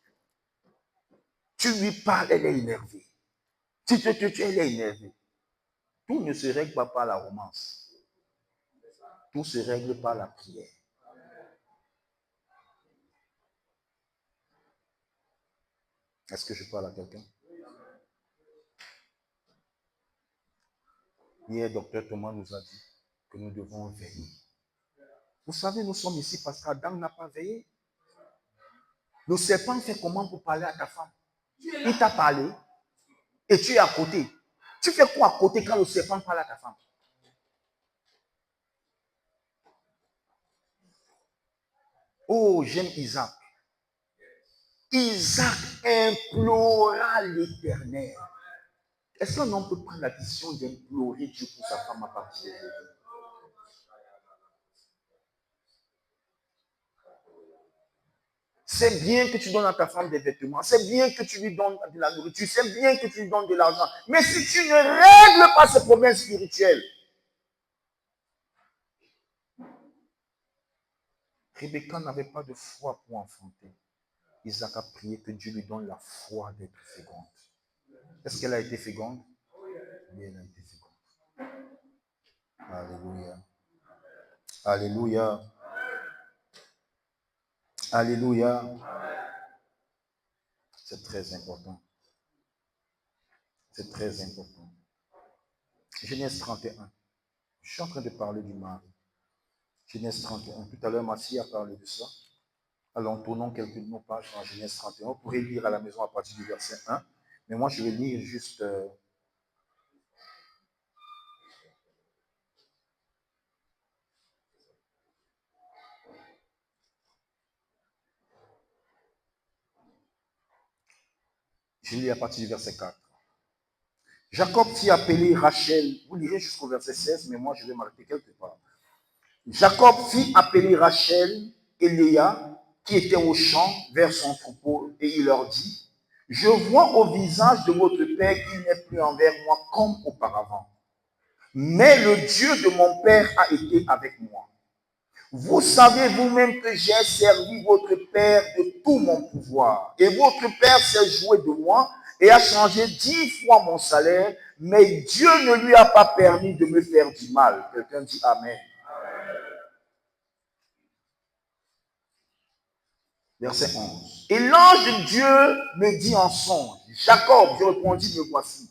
Tu lui parles, elle est énervée. Elle est énervée. Tout ne se règle pas par la romance. Tout se règle par la prière. Est-ce que je parle à quelqu'un? Hier, docteur Thomas nous a dit que nous devons veiller. Vous savez, nous sommes ici parce qu'Adam n'a pas veillé. Le serpent fait comment pour parler à ta femme? Il t'a parlé et tu es à côté. Tu fais quoi à côté quand le serpent parle à ta femme? Oh, j'aime Isaac. Isaac implora l'Éternel. Est-ce qu'un homme peut prendre la décision d'implorer Dieu pour sa femme à partir d'aujourd'hui? C'est bien que tu donnes à ta femme des vêtements. C'est bien que tu lui donnes de la nourriture. C'est bien que tu lui donnes de l'argent. Mais si tu ne règles pas ce problème spirituel, Rebecca n'avait pas de foi pour enfanter. Isaac a prié que Dieu lui donne la foi d'être féconde. Est-ce qu'elle a été féconde? Oui, elle a été féconde. Alléluia. Alléluia. Alléluia. C'est très important. C'est très important. Genèse 31. Je suis en train de parler du mari. Genèse 31. Tout à l'heure, Massi a parlé de ça. Alors, tournons quelques de nos pages dans Genèse 31. Vous pourrez lire à la maison à partir du verset 1. Mais moi, je vais lire juste... Je lis à partir du verset 4. Jacob fit appeler Rachel. Vous lirez jusqu'au verset 16, mais moi, je vais m'arrêter quelque part. Jacob fit appeler Rachel et Léa, qui étaient au champ vers son troupeau, et il leur dit, « Je vois au visage de votre père qu'il n'est plus envers moi comme auparavant. Mais le Dieu de mon père a été avec moi. Vous savez vous-même que j'ai servi votre père de tout mon pouvoir. Et votre père s'est joué de moi et a changé 10 fois mon salaire, mais Dieu ne lui a pas permis de me faire du mal. » Quelqu'un dit Amen. Verset 11. Et l'ange de Dieu me dit en songe, Jacob, je répondis, me voici.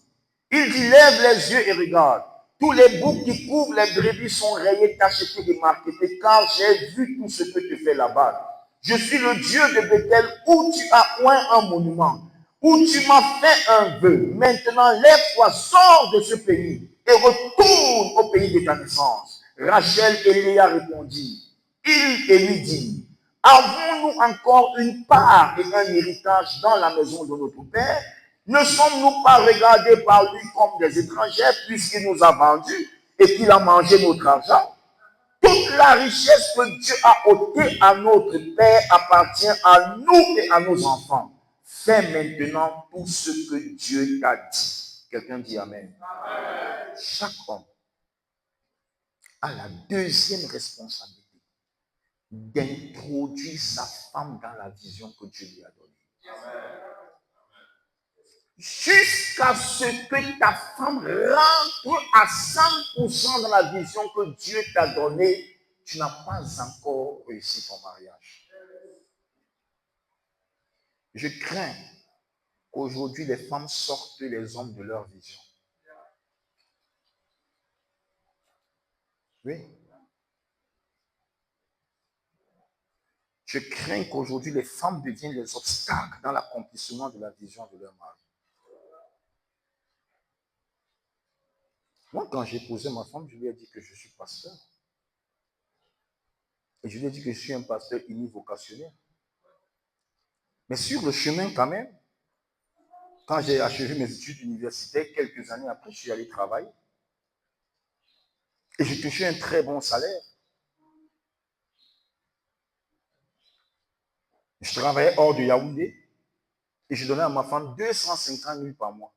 Il dit, lève les yeux et regarde. Tous les boucs qui couvrent les brebis sont rayés, tachetés, démarqués, car j'ai vu tout ce que tu fais là-bas. Je suis le Dieu de Bethel, où tu as oint un monument, où tu m'as fait un vœu. Maintenant, lève-toi, sors de ce pays et retourne au pays de ta naissance. Rachel et Léa répondirent. Il lui dit, avons-nous encore une part et un héritage dans la maison de notre père? Ne sommes-nous pas regardés par lui comme des étrangers puisqu'il nous a vendus et qu'il a mangé notre argent? Toute la richesse que Dieu a ôtée à notre père appartient à nous et à nos enfants. Fais maintenant tout ce que Dieu t'a dit. Quelqu'un dit Amen. Amen. Chaque homme a la deuxième responsabilité d'introduire sa femme dans la vision que Dieu lui a donnée. jusqu'à ce que ta femme rentre à 100% dans la vision que Dieu t'a donnée, tu n'as pas encore réussi ton mariage. Je crains qu'aujourd'hui les femmes sortent les hommes de leur vision. Oui. Je crains qu'aujourd'hui les femmes deviennent les obstacles dans l'accomplissement de la vision de leur mari. Moi, quand j'ai posé ma femme, je lui ai dit que je suis pasteur. Et je lui ai dit que je suis un pasteur univocationnaire. Mais sur le chemin quand même, quand j'ai achevé mes études universitaires, quelques années après, je suis allé travailler. Et je touchais un très bon salaire. Je travaillais hors de Yaoundé et je donnais à ma femme 250 000 par mois.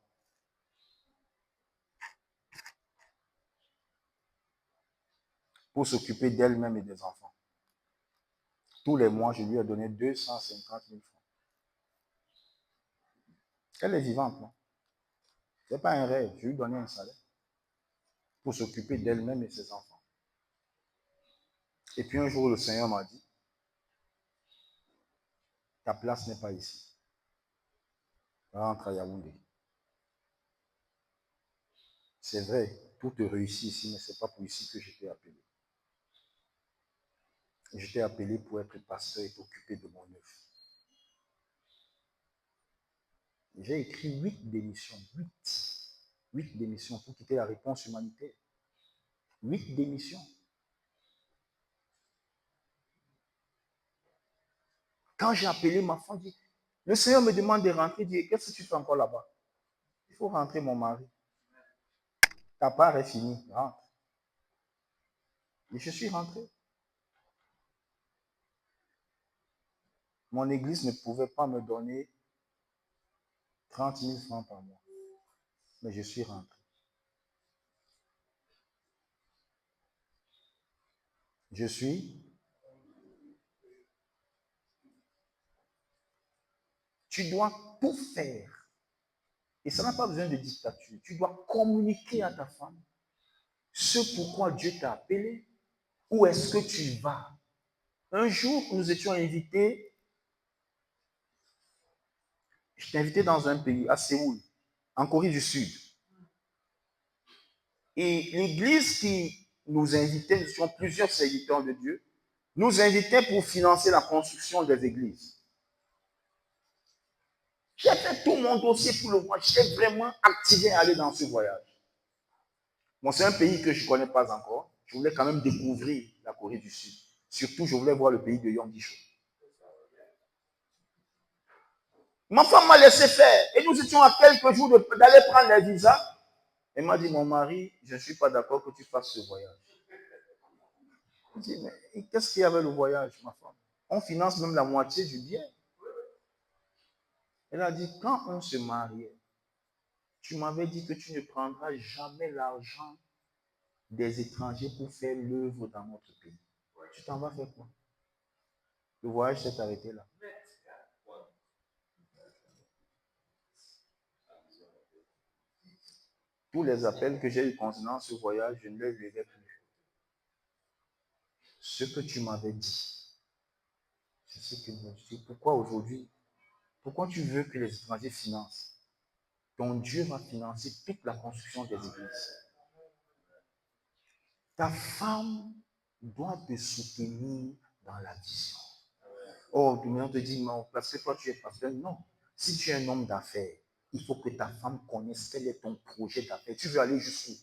Pour s'occuper d'elle-même et des enfants. Tous les mois, je lui ai donné 250 000 francs. Elle est vivante, non? Ce n'est pas un rêve, je lui donnais un salaire pour s'occuper d'elle-même et ses enfants. Et puis un jour, le Seigneur m'a dit, ta place n'est pas ici. Rentre à Yaoundé. C'est vrai, tout te réussit ici, mais ce n'est pas pour ici que je t'ai appelé. Je t'ai appelé pour être pasteur et t'occuper de mon œuvre. J'ai écrit 8 démissions. 8 démissions pour quitter la réponse humanitaire. 8 démissions. Quand j'ai appelé ma femme, le Seigneur me demande de rentrer. Il dit, qu'est-ce que tu fais encore là-bas? Il faut rentrer, mon mari. Ta part est finie. Rentre. Et je suis rentré. Mon église ne pouvait pas me donner 30 000 francs par mois. Mais je suis rentré. Je suis. Tu dois tout faire. Et ça n'a pas besoin de dictature. Tu dois communiquer à ta femme ce pourquoi Dieu t'a appelé. Où est-ce que tu vas? Un jour, nous étions invités. Je t'ai invité dans un pays, à Séoul, en Corée du Sud. Et l'église qui nous invitait, nous étions plusieurs serviteurs de Dieu, nous invitait pour financer la construction des églises. J'ai fait tout mon dossier pour le voir. J'étais vraiment activé à aller dans ce voyage. Bon, c'est un pays que je ne connais pas encore. Je voulais quand même découvrir la Corée du Sud. Surtout, je voulais voir le pays de Yonggi-cho. Ma femme m'a laissé faire. Et nous étions à quelques jours d'aller prendre les visas. Elle m'a dit, mon mari, je ne suis pas d'accord que tu fasses ce voyage. Je dis, mais qu'est-ce qu'il y avait le voyage, ma femme? On finance même la moitié du bien. Elle a dit, quand on se mariait, tu m'avais dit que tu ne prendras jamais l'argent des étrangers pour faire l'œuvre dans notre pays. Tu t'en vas faire quoi? Le voyage s'est arrêté là. Tous les appels que j'ai eu concernant ce voyage, je ne les verrai plus. Ce que tu m'avais dit, c'est ce que je dis. Pourquoi aujourd'hui? Pourquoi tu veux que les étrangers financent? Ton Dieu va financer toute la construction des églises. Ta femme doit te soutenir dans la vision. Oh, tout le monde te dit, non, parce que toi tu es pasteur. Non. Si tu es un homme d'affaires, il faut que ta femme connaisse quel est ton projet d'affaires. Tu veux aller jusqu'où?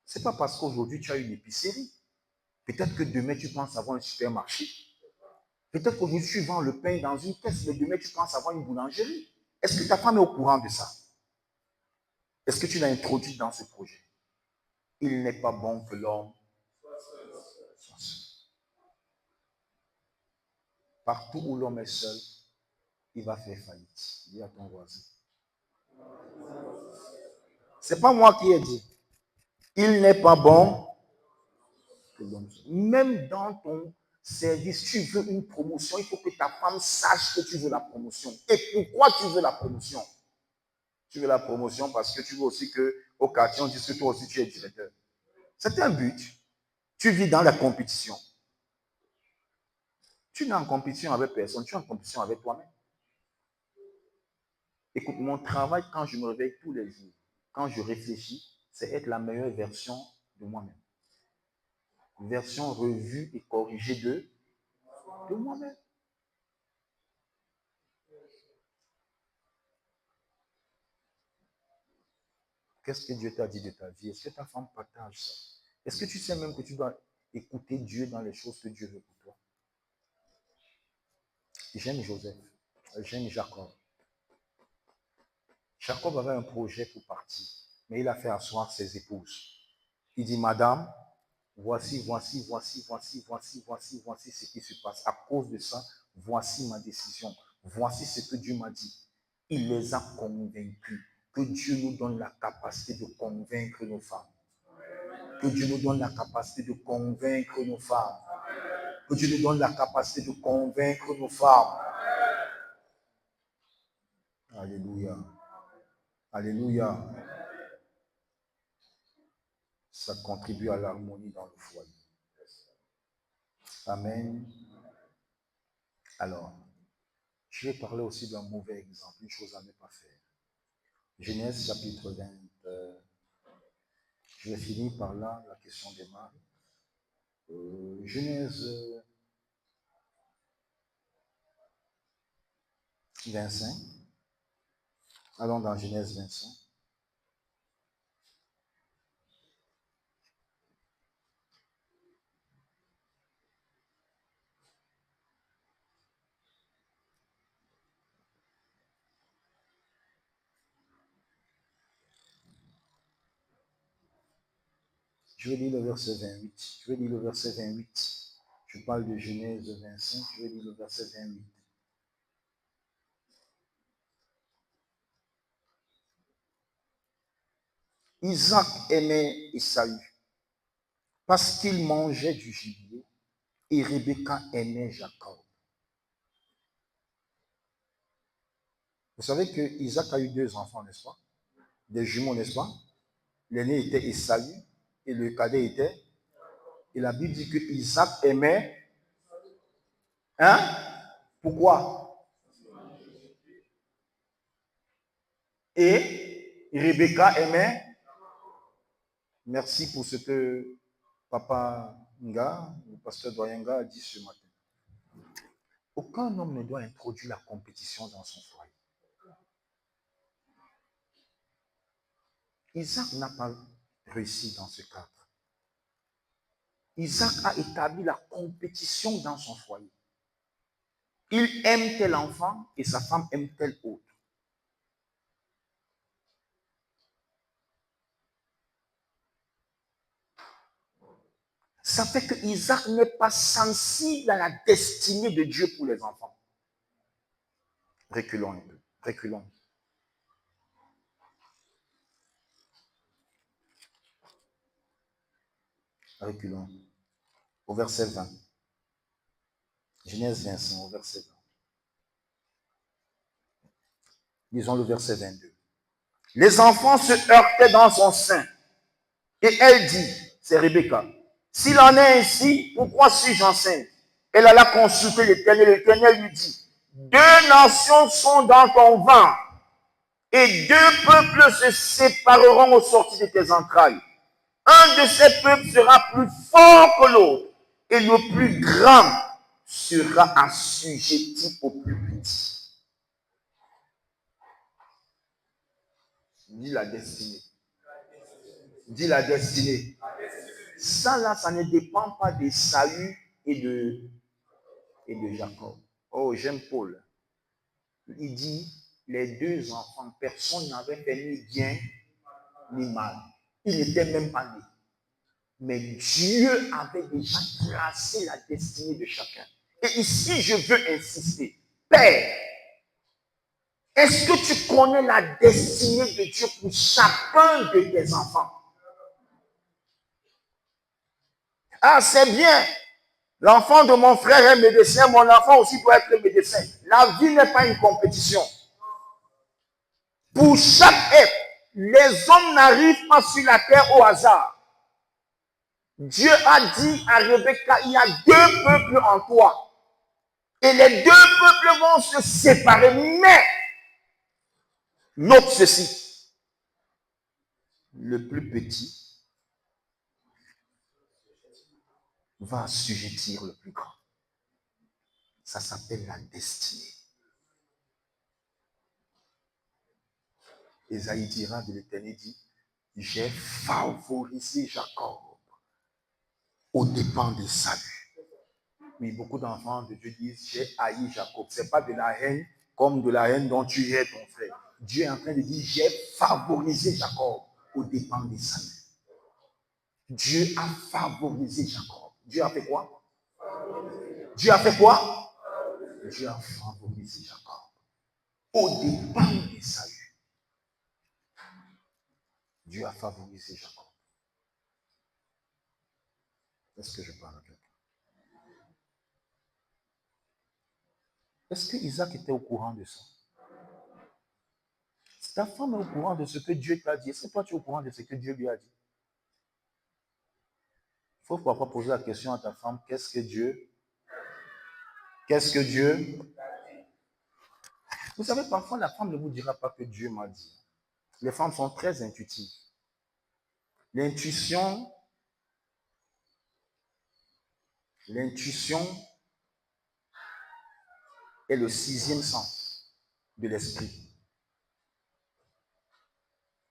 Ce n'est pas parce qu'aujourd'hui tu as une épicerie. Peut-être que demain tu penses avoir un supermarché. Peut-être qu'aujourd'hui tu vends le pain dans une caisse, mais demain tu penses avoir une boulangerie. Est-ce que ta femme est au courant de ça? Est-ce que tu l'as introduit dans ce projet? Il n'est pas bon que l'homme soit seul. Partout où l'homme est seul, il va faire faillite. Dis à ton voisin. Ce n'est pas moi qui ai dit. Il n'est pas bon que l'homme soit seul. Même dans ton... service, tu veux une promotion, il faut que ta femme sache que tu veux la promotion. Et pourquoi tu veux la promotion? Tu veux la promotion parce que tu veux aussi qu'au quartier, on dise que toi aussi tu es directeur. C'est un but. Tu vis dans la compétition. Tu n'es en compétition avec personne, tu es en compétition avec toi-même. Écoute, mon travail, quand je me réveille tous les jours, quand je réfléchis, c'est être la meilleure version de moi-même. Version revue et corrigée de moi-même. Qu'est-ce que Dieu t'a dit de ta vie? Est-ce que ta femme partage ça? Est-ce que tu sais même que tu dois écouter Dieu dans les choses que Dieu veut pour toi? J'aime Joseph. J'aime Jacob. Jacob avait un projet pour partir, mais il a fait asseoir ses épouses. Il dit, Madame, voici ce qui se passe. À cause de ça, voici ma décision. Voici ce que Dieu m'a dit. Il les a convaincus. Que Dieu nous donne la capacité de convaincre nos femmes. Que Dieu nous donne la capacité de convaincre nos femmes. Que Dieu nous donne la capacité de convaincre nos femmes. Alléluia. Alléluia. Ça contribue à l'harmonie dans le foyer. Amen. Alors, je vais parler aussi d'un mauvais exemple, une chose à ne pas faire. Genèse chapitre 20. Je vais finir par là, la question des mâles. Genèse 25. Allons dans Genèse 25. Je vais lire le verset 28. Je parle de Genèse 25. Je vais lire le verset 28. Isaac aimait Ésaü parce qu'il mangeait du gibier et Rebecca aimait Jacob. Vous savez que Isaac a eu 2 enfants, n'est-ce pas? Des jumeaux, n'est-ce pas? L'aîné était Ésaü et le cadet était. Et la Bible dit que Isaac aimait. Pourquoi? Et Rebecca aimait. Merci pour ce que Papa Nga, le pasteur Doyenga, a dit ce matin. Aucun homme ne doit introduire la compétition dans son foyer. Isaac n'a pas réussi dans ce cadre. Isaac a établi la compétition dans son foyer. Il aime tel enfant et sa femme aime tel autre. Ça fait que Isaac n'est pas sensible à la destinée de Dieu pour les enfants. Reculons un peu. Reculons. Reculons. Au verset 20. Genèse 25, au verset 20. Lisons le verset 22. Les enfants se heurtaient dans son sein. Et elle dit, c'est Rebecca, s'il en est ainsi, pourquoi suis-je enceinte? Elle alla consulter l'Éternel. L'Éternel lui dit, 2 nations sont dans ton ventre, et 2 peuples se sépareront au sortir de tes entrailles. Un de ces peuples sera plus fort que l'autre, et le plus grand sera assujetti au plus petit. Dis la destinée. Dis la destinée. Ça là, ça ne dépend pas d'Ésaü et de Jacob. Oh, j'aime Paul. Il dit, les 2 enfants, personne n'avait fait ni bien ni mal. Ils n'étaient même pas nés. Mais Dieu avait déjà tracé la destinée de chacun. Et ici, je veux insister. Père, est-ce que tu connais la destinée de Dieu pour chacun de tes enfants? Ah, c'est bien. L'enfant de mon frère est médecin, mon enfant aussi doit être médecin. La vie n'est pas une compétition. Pour chaque être, les hommes n'arrivent pas sur la terre au hasard. Dieu a dit à Rebecca, il y a deux peuples en toi. Et les deux peuples vont se séparer. Mais, note ceci, le plus petit va assujettir le plus grand. Ça s'appelle la destinée. Ésaïe dira de l'Éternel, dit, j'ai favorisé Jacob aux dépens des saluts. Oui, beaucoup d'enfants de Dieu disent, j'ai haï Jacob. Ce n'est pas de la haine comme de la haine dont tu es ton frère. Dieu est en train de dire, j'ai favorisé Jacob aux dépens des saluts. Dieu a favorisé Jacob. Dieu a fait quoi? Dieu a fait quoi? Dieu a favorisé Jacob aux dépens des saluts. Dieu a favorisé Jacob. Est-ce que je parle à quelqu'un? Est-ce que Isaac était au courant de ça? Si ta femme est au courant de ce que Dieu t'a dit, est-ce que toi tu es au courant de ce que Dieu lui a dit? Il faut parfois poser la question à ta femme, qu'est-ce que Dieu? Vous savez, parfois la femme ne vous dira pas que Dieu m'a dit. Les femmes sont très intuitives. L'intuition est le 6e sens de l'esprit.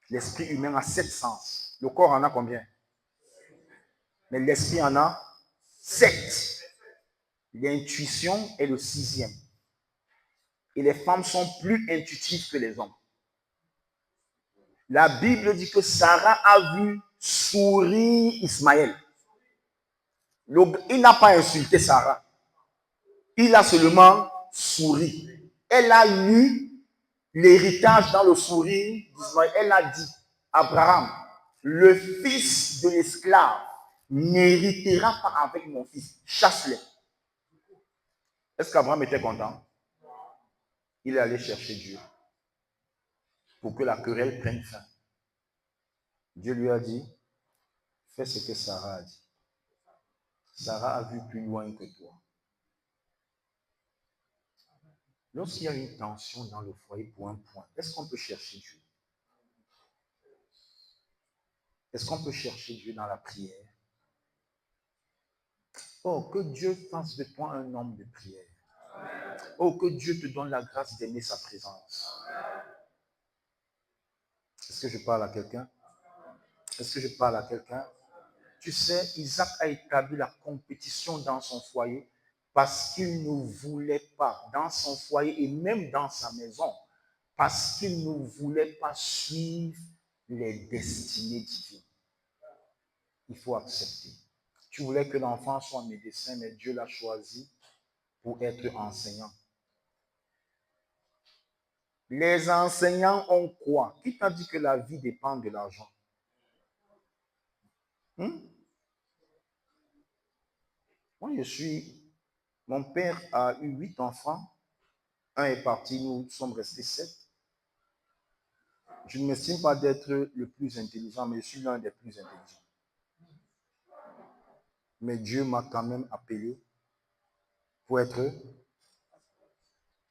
L'esprit humain a 7 sens. Le corps en a combien? Mais l'esprit en a 7. L'intuition est le 6e. Et les femmes sont plus intuitives que les hommes. La Bible dit que Sarah a vu sourire Ismaël. Il n'a pas insulté Sarah. Il a seulement souri. Elle a eu l'héritage dans le sourire d'Ismaël. Elle a dit, Abraham, le fils de l'esclave n'héritera pas avec mon fils. Chasse-les. Est-ce qu'Abraham était content? Il est allé chercher Dieu pour que la querelle prenne fin. Dieu lui a dit, fais ce que Sarah a dit. Sarah a vu plus loin que toi. Lorsqu'il y a une tension dans le foyer pour un point, est-ce qu'on peut chercher Dieu? Est-ce qu'on peut chercher Dieu dans la prière? Oh, que Dieu fasse de toi un homme de prière. Oh, que Dieu te donne la grâce d'aimer sa présence. Est-ce que je parle à quelqu'un? Est-ce que je parle à quelqu'un? Tu sais, Isaac a établi la compétition dans son foyer parce qu'il ne voulait pas, dans son foyer et même dans sa maison, parce qu'il ne voulait pas suivre les destinées divines. Il faut accepter. Tu voulais que l'enfant soit médecin, mais Dieu l'a choisi pour être enseignant. Les enseignants ont quoi? Qui t'a dit que la vie dépend de l'argent? Moi, mon père a eu 8 enfants. Un est parti, nous sommes restés 7. Je ne m'estime pas d'être le plus intelligent, mais je suis l'un des plus intelligents. Mais Dieu m'a quand même appelé pour être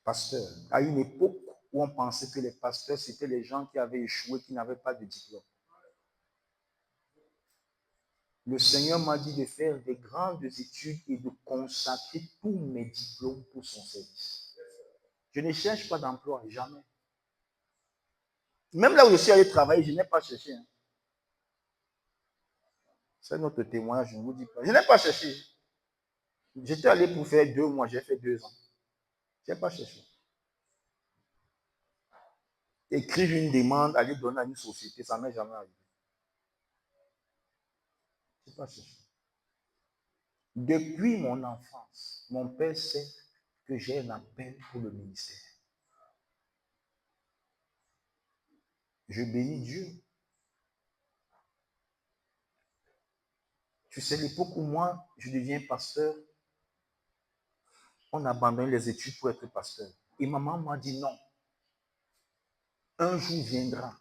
pasteur. À une époque où on pensait que les pasteurs, c'était les gens qui avaient échoué, qui n'avaient pas de diplôme. Le Seigneur m'a dit de faire des grandes études et de consacrer tous mes diplômes pour son service. Je ne cherche pas d'emploi, jamais. Même là où je suis allé travailler, je n'ai pas cherché. C'est notre témoignage, je ne vous dis pas. Je n'ai pas cherché. J'étais allé pour faire 2 mois, j'ai fait 2 ans. Je n'ai pas cherché. Écrire une demande, aller donner à une société, ça ne m'est jamais arrivé. Je n'ai pas cherché. Depuis mon enfance, mon père sait que j'ai un appel pour le ministère. Je bénis Dieu. Tu sais, l'époque où moi, je deviens pasteur, On a abandonné les études pour être pasteur. Et maman m'a dit non. Un jour viendra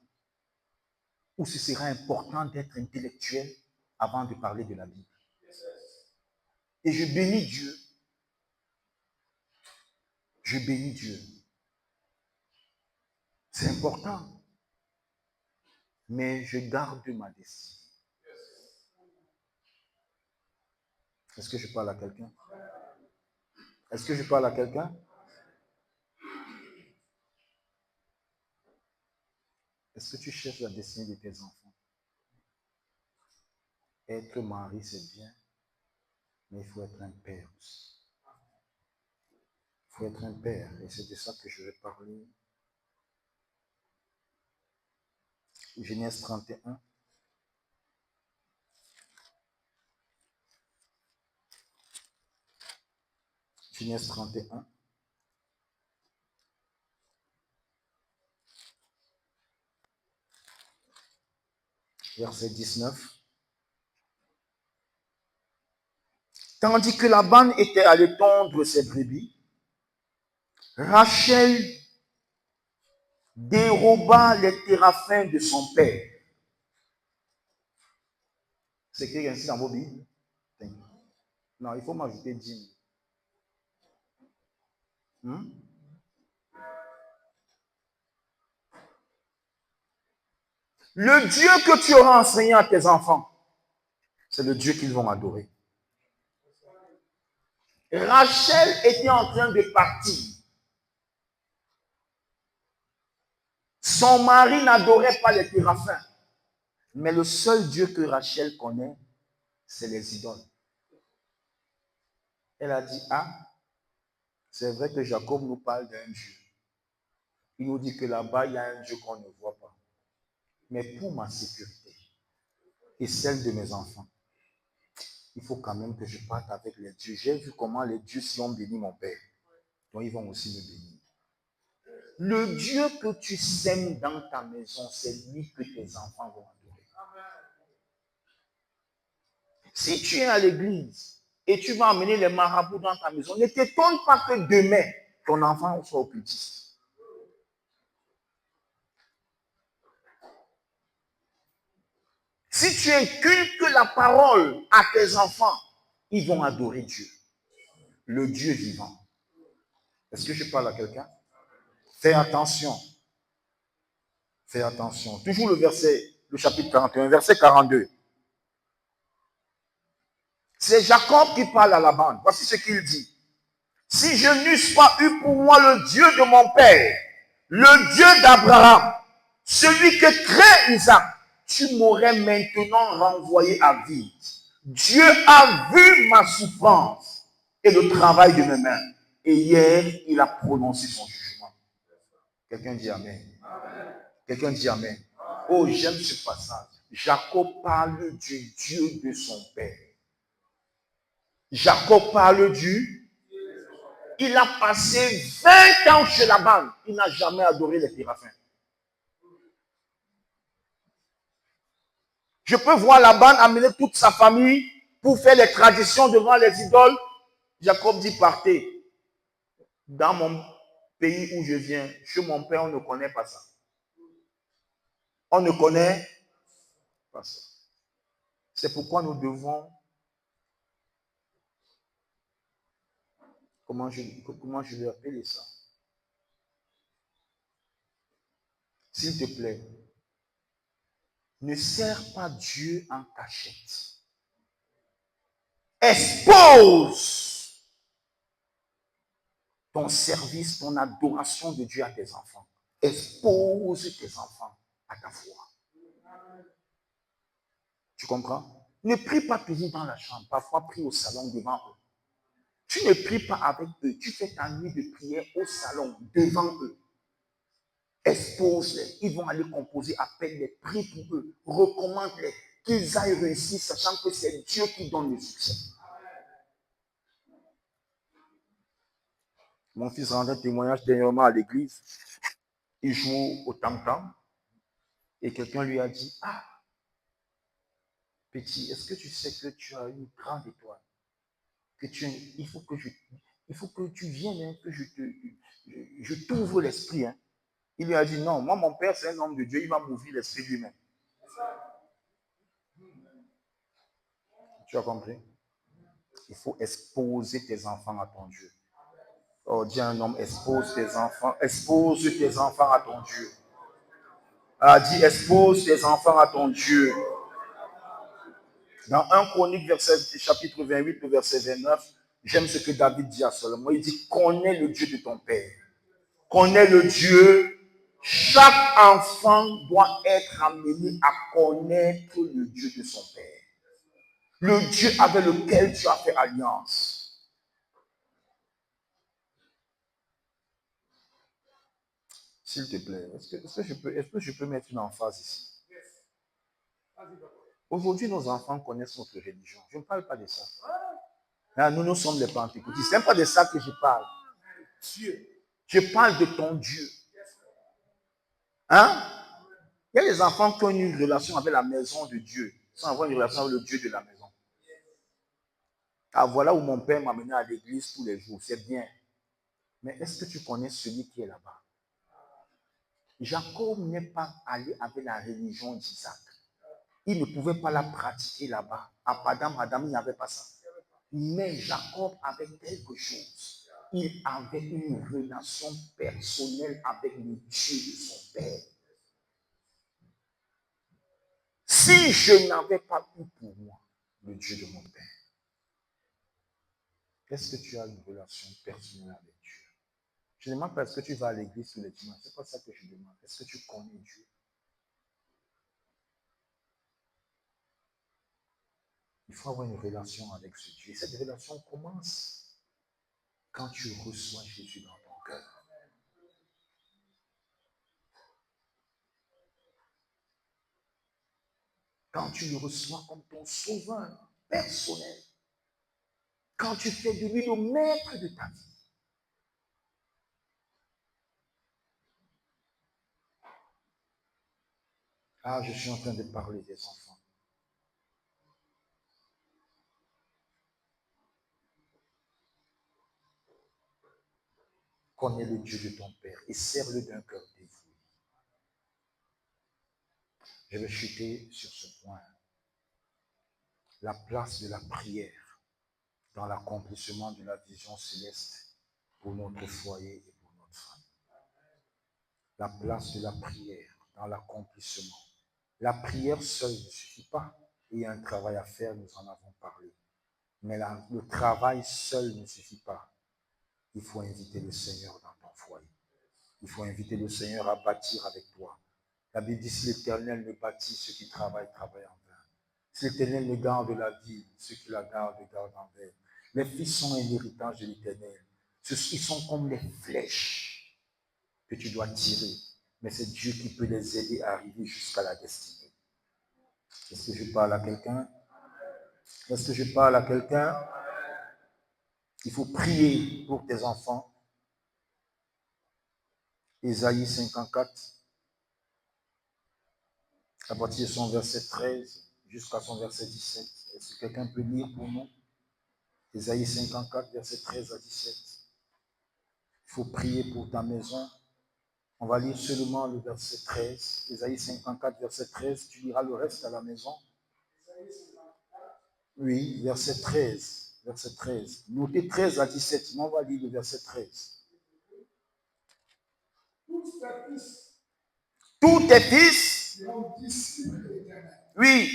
où ce sera important d'être intellectuel avant de parler de la Bible. Et je bénis Dieu. Je bénis Dieu. C'est important. Mais je garde ma destinée. Est-ce que je parle à quelqu'un? Est-ce que je parle à quelqu'un? Est-ce que tu cherches la destinée de tes enfants? Être mari, c'est bien, mais il faut être un père aussi. Il faut être un père, et c'est de ça que je vais parler. Genèse 31. Genèse 31. Verset 19. Tandis que Laban était allé tondre ses brebis, Rachel déroba les téraphins de son père. C'est écrit ainsi dans vos Bibles? Non, il faut m'ajouter 10 000. Le Dieu que tu auras enseigné à tes enfants, c'est le Dieu qu'ils vont adorer. Rachel était en train de partir. Son mari n'adorait pas les téraphins. Mais le seul Dieu que Rachel connaît, c'est les idoles. Elle a dit, ah, c'est vrai que Jacob nous parle d'un Dieu. Il nous dit que là-bas, il y a un Dieu qu'on ne voit pas. Mais pour ma sécurité et celle de mes enfants, il faut quand même que je parte avec les dieux. J'ai vu comment les dieux s'y ont béni mon père. Donc ils vont aussi me bénir. Le Dieu que tu sèmes dans ta maison, c'est lui que tes enfants vont adorer. Si tu es à l'église et tu vas emmener les marabouts dans ta maison, ne t'étonne pas que demain, ton enfant soit occultiste. Si tu inculques la parole à tes enfants, ils vont adorer Dieu, le Dieu vivant. Est-ce que je parle à quelqu'un? Fais attention. Fais attention. Toujours le chapitre 41, verset 42. C'est Jacob qui parle à Laban. Voici ce qu'il dit. Si je n'eusse pas eu pour moi le Dieu de mon père, le Dieu d'Abraham, celui que crée Isaac, tu m'aurais maintenant renvoyé à vide. Dieu a vu ma souffrance et le travail de mes mains. Et hier, il a prononcé son jugement. Quelqu'un dit Amen. Quelqu'un dit Amen. Oh, j'aime ce passage. Jacob parle du Dieu de son père. Jacob parle du... Il a passé 20 ans chez Laban. Il n'a jamais adoré les téraphins. Je peux voir Laban amener toute sa famille pour faire les traditions devant les idoles. Jacob dit, partez. Dans mon pays où je viens, chez mon père, on ne connaît pas ça. On ne connaît pas ça. C'est pourquoi nous devons... Comment je vais appeler ça? S'il te plaît, ne sers pas Dieu en cachette. Expose ton service, ton adoration de Dieu à tes enfants. Expose tes enfants à ta foi. Tu comprends? Ne prie pas toujours dans la chambre. Parfois, prie au salon devant eux. Tu ne pries pas avec eux. Tu fais ta nuit de prière au salon devant eux. Expose-les. Ils vont aller composer, appelle-les, prie pour eux, recommande-les, qu'ils aillent réussir, sachant que c'est Dieu qui donne le succès. Mon fils rendait un témoignage dernièrement à l'église. Il joue au tam-tam. Et quelqu'un lui a dit, ah, petit, est-ce que tu sais que tu as une grande étoile? Il faut que Il faut que tu viennes, hein, que je t'ouvre l'esprit. Hein. Il lui a dit, non, moi, mon père, c'est un homme de Dieu, il va m'ouvrir l'esprit lui-même. Tu as compris? Il faut exposer tes enfants à ton Dieu. Oh, dis à un homme, expose tes enfants à ton Dieu. Ah, dis, expose tes enfants à ton Dieu. Dans 1 Chronique, chapitre 28, le verset 29, j'aime ce que David dit à Salomon. Il dit, connais le Dieu de ton père. Connais le Dieu. Chaque enfant doit être amené à connaître le Dieu de son père. Le Dieu avec lequel tu as fait alliance. S'il te plaît, est-ce que je peux mettre une emphase ici? Aujourd'hui, nos enfants connaissent notre religion. Je ne parle pas de ça. Là, nous sommes les pentecôtistes. Ce n'est pas de ça que je parle. Je parle de ton Dieu. Hein? Il y a des enfants qui ont une relation avec la maison de Dieu, sans avoir une relation avec le Dieu de la maison. Ah, voilà où mon père m'a mené à l'église tous les jours. C'est bien. Mais est-ce que tu connais celui qui est là-bas? Jacob n'est pas allé avec la religion d'Isaac. Il ne pouvait pas la pratiquer là-bas. À Padam Adam, il n'y avait pas ça. Mais Jacob avait quelque chose. Il avait une relation personnelle avec le Dieu de son père. Si je n'avais pas eu pour moi le Dieu de mon père, est-ce que tu as une relation personnelle avec Dieu? Je ne demande pas est-ce que tu vas à l'église tous les dimanches. Ce n'est pas ça que je demande. Est-ce que tu connais Dieu? Il faut avoir une relation avec ce Dieu. Et cette relation commence quand tu reçois Jésus dans ton cœur. Quand tu le reçois comme ton sauveur personnel. Quand tu fais de lui le maître de ta vie. Ah, je suis en train de parler des enfants. Connais le Dieu de ton Père et sers-le d'un cœur dévoué. Je vais chuter sur ce point. La place de la prière dans l'accomplissement de la vision céleste pour notre foyer et pour notre famille. La place de la prière dans l'accomplissement. La prière seule ne suffit pas. Il y a un travail à faire, nous en avons parlé. Mais le travail seul ne suffit pas. Il faut inviter le Seigneur dans ton foyer. Il faut inviter le Seigneur à bâtir avec toi. La Bible dit, si l'Éternel ne bâtit, ceux qui travaillent en vain. Si l'Éternel ne garde la ville, ceux qui la gardent en vain. Les fils sont un héritage de l'Éternel. Ils sont comme les flèches que tu dois tirer. Mais c'est Dieu qui peut les aider à arriver jusqu'à la destinée. Est-ce que je parle à quelqu'un? Est-ce que je parle à quelqu'un? Il faut prier pour tes enfants. Ésaïe 54, à partir de son verset 13 jusqu'à son verset 17. Est-ce que quelqu'un peut lire pour nous? Ésaïe 54, verset 13 à 17. Il faut prier pour ta maison. On va lire seulement le verset 13. Ésaïe 54, verset 13. Tu liras le reste à la maison. Oui, verset 13. Verset 13. Notez 13 à 17. Sinon, on va lire le verset 13. Tous tes fils seront disciples de l'Éternel. Oui.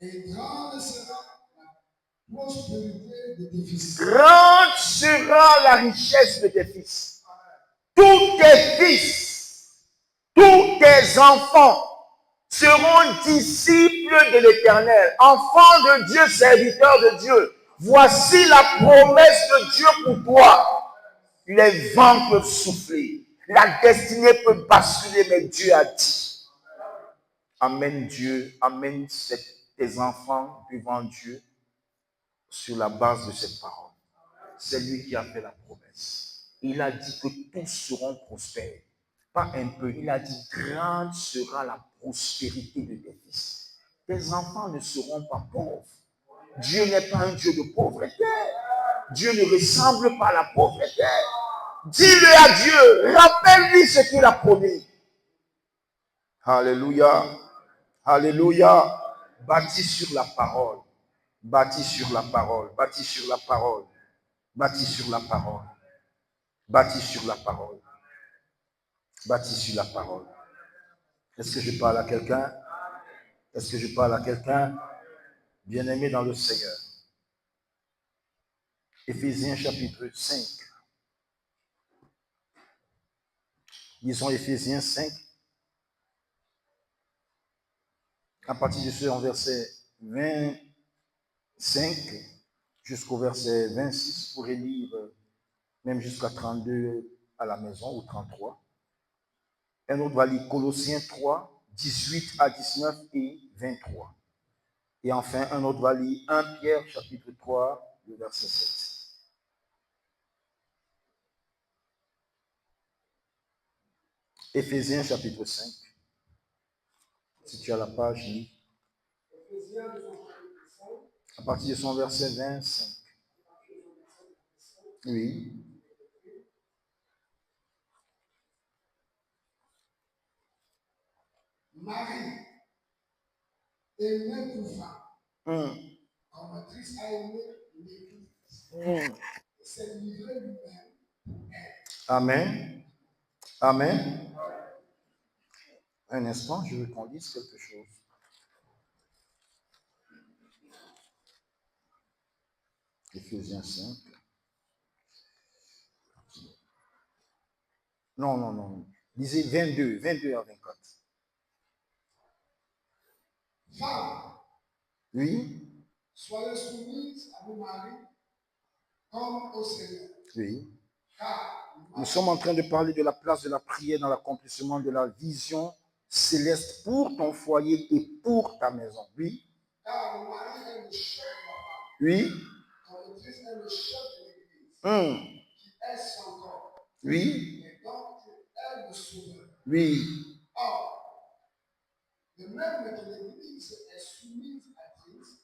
Et grande sera la prospérité de tes fils. Grande sera la richesse de tes fils. Tous tes fils, tous tes enfants seront disciples de l'Éternel, enfants de Dieu, serviteurs de Dieu. Voici la promesse de Dieu pour toi. Les vents peuvent souffler, la destinée peut basculer, mais Dieu a dit. Amène Dieu, amène tes enfants devant Dieu sur la base de cette parole. C'est lui qui a fait la promesse. Il a dit que tous seront prospères. Pas un peu. Il a dit, grande sera la prospérité de tes fils. Tes enfants ne seront pas pauvres. Dieu n'est pas un Dieu de pauvreté. Dieu ne ressemble pas à la pauvreté. Dis-le à Dieu. Rappelle-lui ce qu'il a promis. Alléluia. Alléluia. Bâti sur la parole. Bâti sur la parole. Bâti sur la parole. Bâti sur la parole. Bâti sur la parole. Bâti sur la parole. Est-ce que je parle à quelqu'un? Est-ce que je parle à quelqu'un? Bien-aimé dans le Seigneur. Éphésiens chapitre 5. Lisons Éphésiens 5. À partir de ce verset 25 jusqu'au verset 26, vous pourrez lire même jusqu'à 32 à la maison ou 33. Un autre va lire Colossiens 3, 18 à 19 et 23. Et enfin, un autre va lire 1 Pierre chapitre 3, le verset 7. Éphésiens chapitre 5. Si tu as la page, lis. À partir de son verset 25. Oui. Marie, aimée pour femme, comme Christ a aimé l'Église, et s'est livré lui-même pour elle. Amen. Amen. Un instant, je veux qu'on dise quelque chose. Éphésiens 5. Non. Lisez 22 à 24. Femmes, Oui. soyez soumises à vos maris comme au Seigneur. Oui. Car Nous sommes en train de parler de la place de la prière dans l'accomplissement de la vision céleste pour ton foyer et pour ta maison. Oui. car le mari est le chef de la femme, Oui. comme le Christ est le chef de l'Église, qui est son corps. Oui. Et donc, elle le sauveur. Oui. Or, de même que l'Église est soumise à Christ,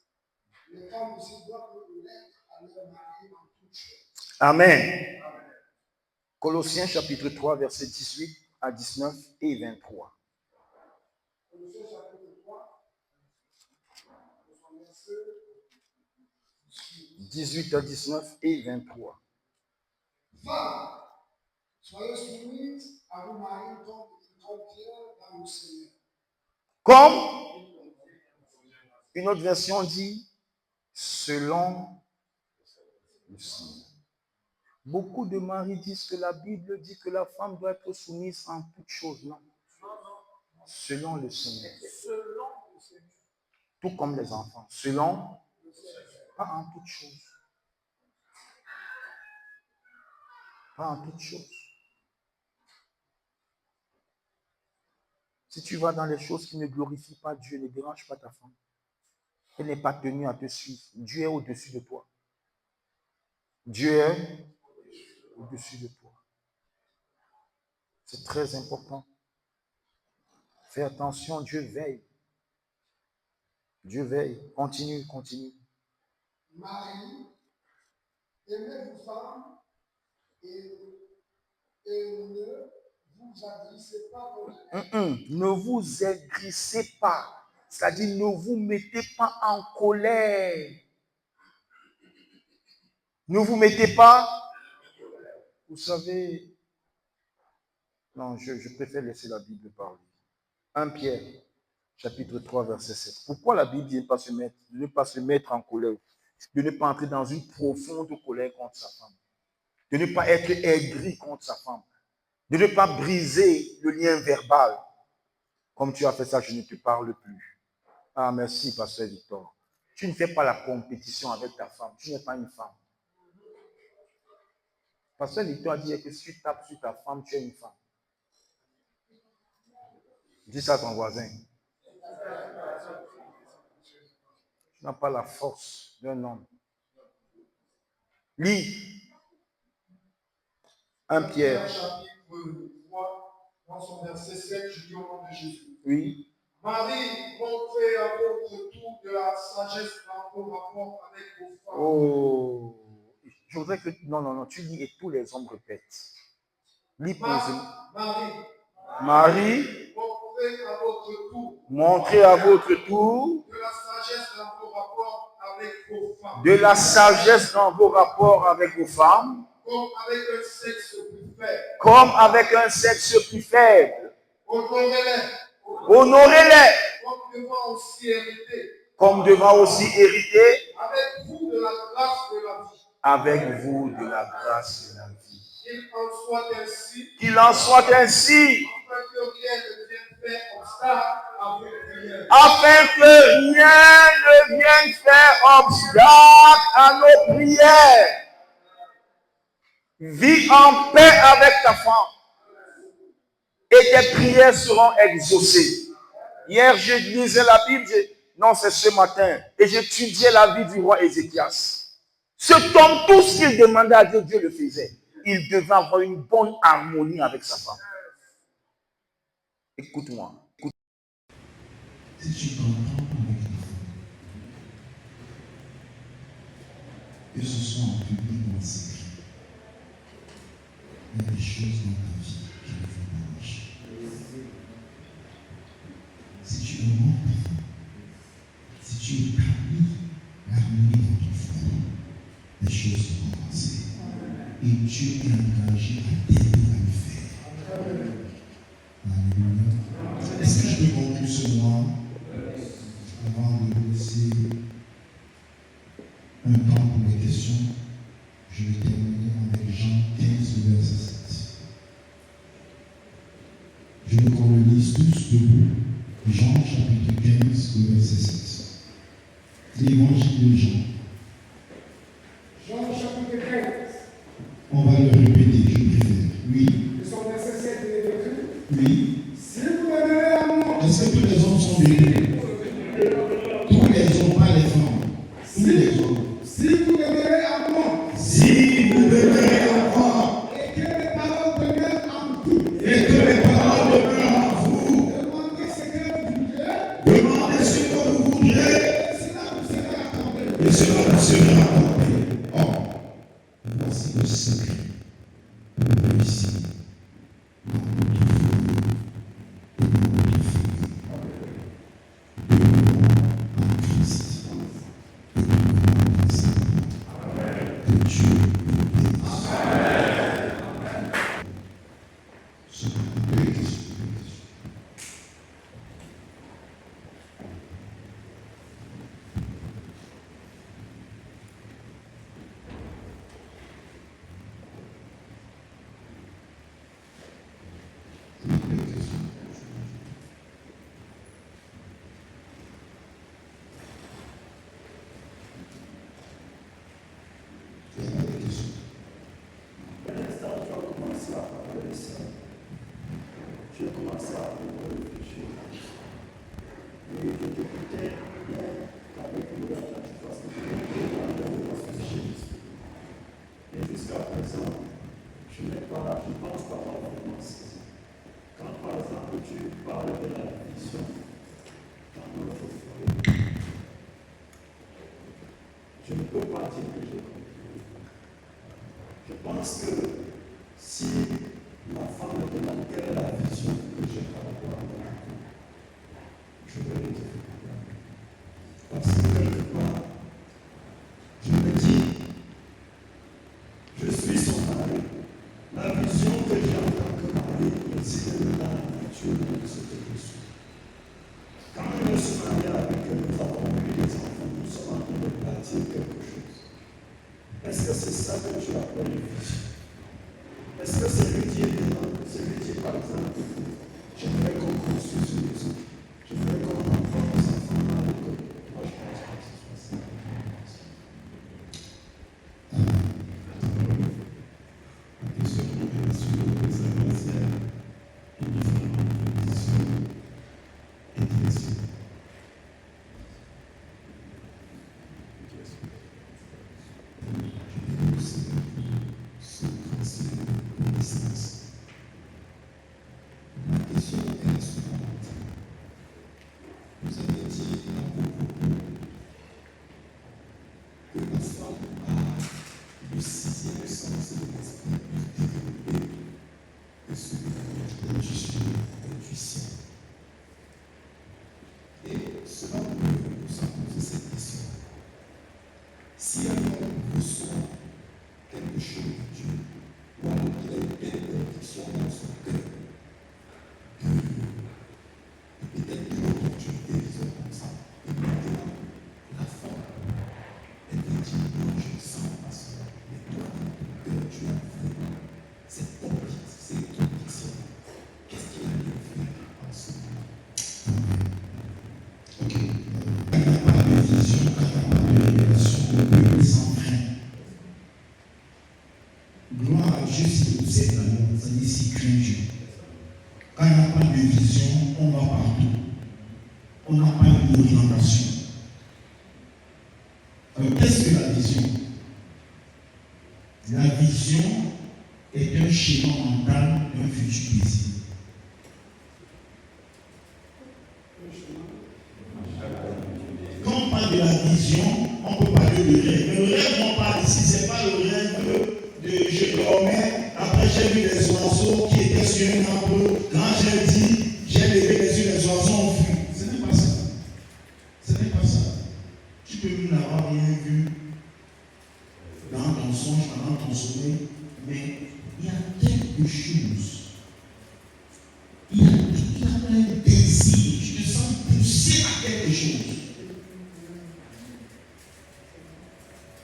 les femmes aussi doivent l'être à leur mari en toutes choses. Amen. Colossiens chapitre 3, versets 18 à 19 et 23. Colossiens chapitre 3, verset 18 à 19 et 23. Femmes, soyez soumises à vos maris comme il convient dans le Seigneur. Comme une autre version dit, selon le Seigneur. Beaucoup de maris disent que la Bible dit que la femme doit être soumise en toutes choses. Non. Selon le Seigneur. Tout comme les enfants. Selon, pas en toutes choses. Pas en toutes choses. Si tu vas dans les choses qui ne glorifient pas Dieu, ne dérange pas ta femme. Elle n'est pas tenue à te suivre. Dieu est au-dessus de toi. Dieu est au-dessus de toi. C'est très important. Fais attention, Dieu veille. Dieu veille. Continue. Marie, aimez vos femmes et ne vous agressez pas comme elles. Ne vous aigrissez pas. C'est-à-dire, ne vous mettez pas en colère. Ne vous mettez pas. Vous savez, non, je préfère laisser la Bible parler. 1 Pierre, chapitre 3, verset 7. Pourquoi la Bible dit de ne pas se mettre en colère, de ne pas entrer dans une profonde colère contre sa femme, de ne pas être aigri contre sa femme, de ne pas briser le lien verbal. Comme tu as fait ça, je ne te parle plus. Ah, merci, pasteur Victor. Tu ne fais pas la compétition avec ta femme. Tu n'es pas une femme. Pasteur Victor a dit que si tu tapes sur ta femme, tu es une femme. Dis ça à ton voisin. Tu n'as pas la force d'un homme. Lis. 1 Pierre. Chapitre 3, dans son verset 7, je dis au nom de Jésus. Oui. Marie, montrez à votre tour de la sagesse dans vos rapports avec vos femmes. Oh, Je voudrais que... Non, tu lis et tous les hommes répètent. Lis posément. Marie, montrez à votre tour de la sagesse dans vos rapports avec vos femmes, comme avec un sexe plus faible. Honorez-les, comme devant aussi hériter avec vous de la grâce de la vie. Qu'il en soit ainsi, afin que rien ne vienne faire obstacle à nos prières. Vis en paix avec ta femme et tes prières seront exaucées. Hier, je lisais la Bible, non, c'est ce matin, et j'étudiais la vie du roi Ézéchias. Cet homme, tout ce qu'il demandait à Dieu, Dieu le faisait. Il devait avoir une bonne harmonie avec sa femme. Écoute-moi. Si tu t'entends avec ta femme, que ce soit en public ou en secret, il y a des choses dans ta vie qui ne vont pas marcher. Si tu honores ta femme, si tu établis l'harmonie dans ton foyer, les choses vont avancer. Et Dieu est engagé à t'aider à le faire. Alléluia. Est-ce que je peux conclure ce mois avant de laisser un temps pour les questions? Je vais terminer avec Jean 15, verset 7. Je veux qu'on le lise tous debout. Jean chapitre 15, verset 7. L'évangile de Jean. Jean chapitre 15. On va le répéter, je préfère. Oui. De son verset 7 et verset. Oui. Si vous m'aimerez à moi. Est-ce que tous les hommes sont venus? Tous les hommes, pas les femmes. Tous les hommes. Si vous m'aimerez à moi. Si vous m'aimerez à moi, Et que mes paroles demeurent en vous. et que mes paroles demeurent en vous, Demandez ce que vous voudrez. demandez ce que vous voudrez, Et cela vous sera accordé. et cela vous sera accordé. Or, voici le secret pour réussir dans notre foyer et dans notre famille. Demeurons en Christ et demeurons dans sa main. Que Dieu vous bénisse. Ce n'est pas deux questions. Je ne peux pas dire que j'ai compris. Je pense que si ma femme me demande quelle est la vision que j'ai par rapport à mon enfant, je vais lui dire. Parce que quelquefois, je me dis, je suis son mari. La vision que j'ai en tant que mari réside dans la nature de cette question. Quand je me suis marié avec elle, nous avons eu des enfants, nous sommes en train de bâtir quelque chose. Est-ce que c'est ça que tu appelles une vision? Est-ce que c'est lui qui est devant, c'est lui qui est par exemple, j'aimerais qu'on construise une si on reçoit quelque chose de Dieu, ou alors qu'il a une telle conviction dans son cœur, et peut-être que l'opportunité vient comme ça, et maintenant, la femme, elle veut dire, non, je le sens, parce que, mais toi, dans ton cœur, tu as vraiment cette conviction. Qu'est-ce qu'il a mieux fait en ce moment? Ok. Quand il n'y a pas de vision, quand il n'y a pas de révélation, on peut sans fin. Gloire à Dieu si vous êtes d'amour, ça dit si craint Dieu. Quand il n'y a pas de vision, on va partout. On n'a pas une orientation. Alors, qu'est-ce que la vision? La vision est un schéma mental d'un futur désir. Quand on parle de la vision, on peut parler de rêve. Mais le rêve, on parle ici, ce n'est pas le rêve de je dormais, après j'ai vu les oiseaux qui étaient sur un arbre. Quand j'ai dit, j'ai levé les yeux, les oiseaux ont fui. Ce n'est pas ça. Ce n'est pas ça. Tu peux même n'avoir rien vu dans ton songe, dans ton sommeil, mais il y a quelque chose. Il y a un désir. Tu te sens poussé à quelque chose.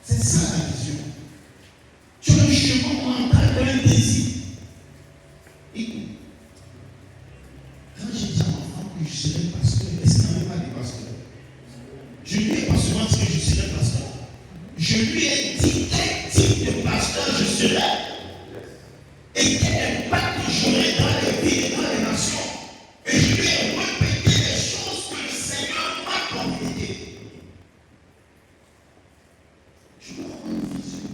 C'est ça la vision. Tu as un chemin mental d'un désir. Écoute, quand j'ai dit à mon enfant que je serais pasteur, est-ce qu'il n'y avait pas de pasteur? Je lui ai pas souvent dit que je serais pasteur. Je lui ai dit quel type de pasteur je serais et quel impact j'aurais dans les vies et dans les nations. Et je lui ai répété les choses que le Seigneur m'a communiquées. Je dois avoir une vision.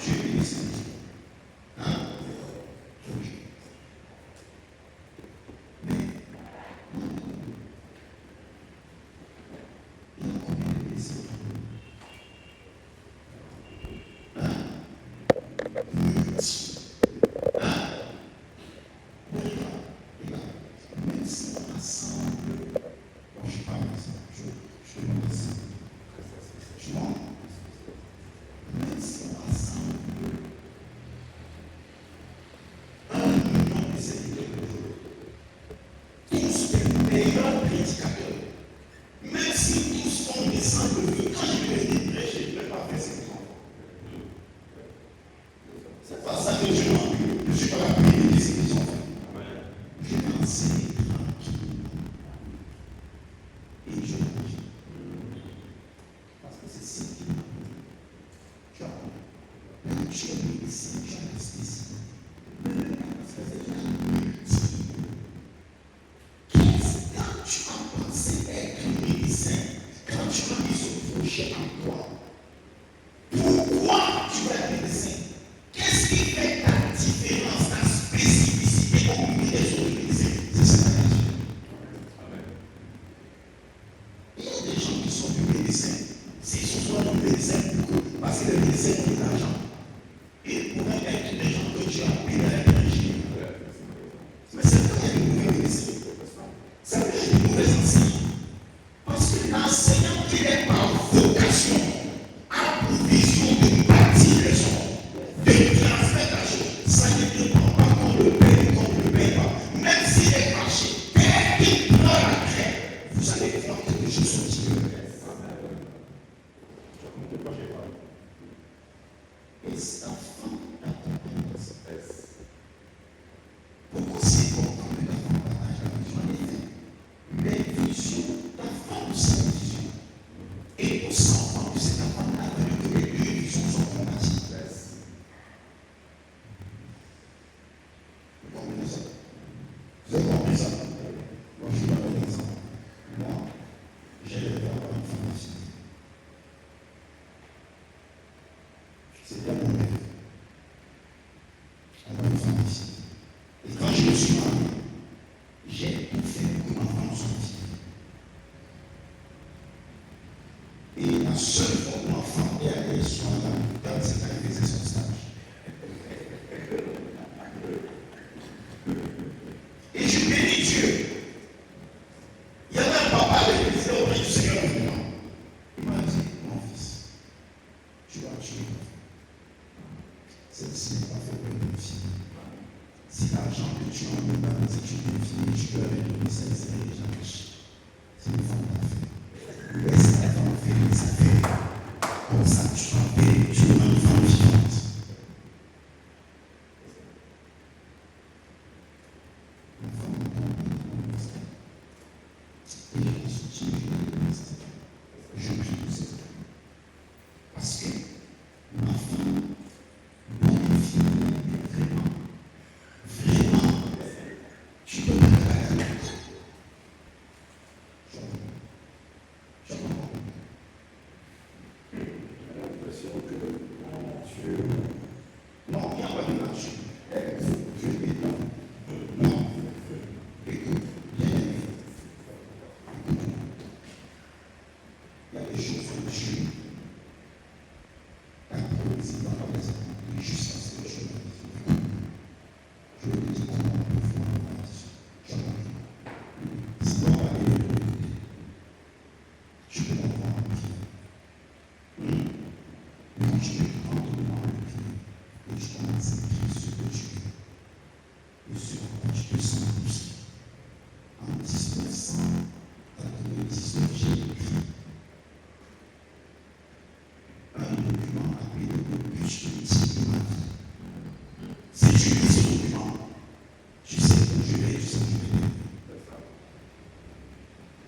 Je vais laisser. Hein? Oui. Mais, il y a combien de désirs? Hein? Hein? Regarde, même si on rassemble, bon, je parle de ça, je te demande ça. Tu vois? Même si on rassemble 1 million de serviteurs de jour, tous les meilleurs prédicateurs, même si tous on descend le feu, quand je vais venir prêcher, je ne vais pas faire cette enfants. C'est pas ça que je n'en plus. Je ne suis pas la prière de ces enfants. Je m'enseigne tranquillement. Et je dis, parce que c'est ça qui m'a plu. Tu as compris. Tu as mis ici, tu as resté ici. Parce que c'est un multi. Quand tu as pensé être un médecin, quand tu as mis ce projet en toi, pourquoi tu es un médecin? Qu'est-ce qui fait ta différence, ta spécificité au milieu des autres médecins? C'est ça la question. Il y a des gens qui sont des médecins. S'ils sont soit des médecins, parce que les médecins ont de l'argent. Et pourraient être des gens que tu as payé à l'ingénieur. Mais c'est pas qu'il y a de mauvais médecins. Ça veut dire des mauvais enseignants. Parce que l'enseignant qui est par vocation a pour vision de bâtir les gens, de transmettre la chose. Ça ne dépend pas qu'on le paye ou qu'on ne le paye pas. Même s'il est marché, dès qu'il prend la craie, vous allez voir quelque chose sortir. Et cet enfant accompagne dans sa thèse. Pourquoi c'est important que l'enfant partage la vision? En effet, les visions, l'enfant de sa vision. Et pour s'entendre que cet enfant n'a pas que les deux visions sont compatibles. Vous comprenez ça? Vous avez compris ça? Moi, je ne vais pas donner ça. Moi, j'ai le droit à une formation. C'était mon rêve. Avoir une formation. Et quand je me suis marié, j'ai tout fait pour que ma femme soit fière. Et la seule fois où l'enfant est allé sur la c'est quand il faisait son stage. Et je bénis Dieu. Il y avait un papa avec les auprès du Seigneur. Et je pense que si je ministère, je prie pour cette femme. Parce que ma femme doit définir vraiment, tu peux pas travailler avec toi. J'ai l'impression que Dieu. Non, il n'y a pas de marché. Je vais dire non. Écoute, bien aimé. Il y a des choses que Dieu a promises dans la maison jusqu'à ce que je le dise. Je veux dire comment on peut voir la maison. Sinon, on va aller de l'autre côté. Je peux l'avoir en pied. Non, je vais prendre le pied et je commence à écrire ce que tu veux. Et sur page 212, en 1999, j'ai écrit un document appelé le bus de Tigimati. Si tu lis ce document, tu sais que je vais, tu sais que je vais.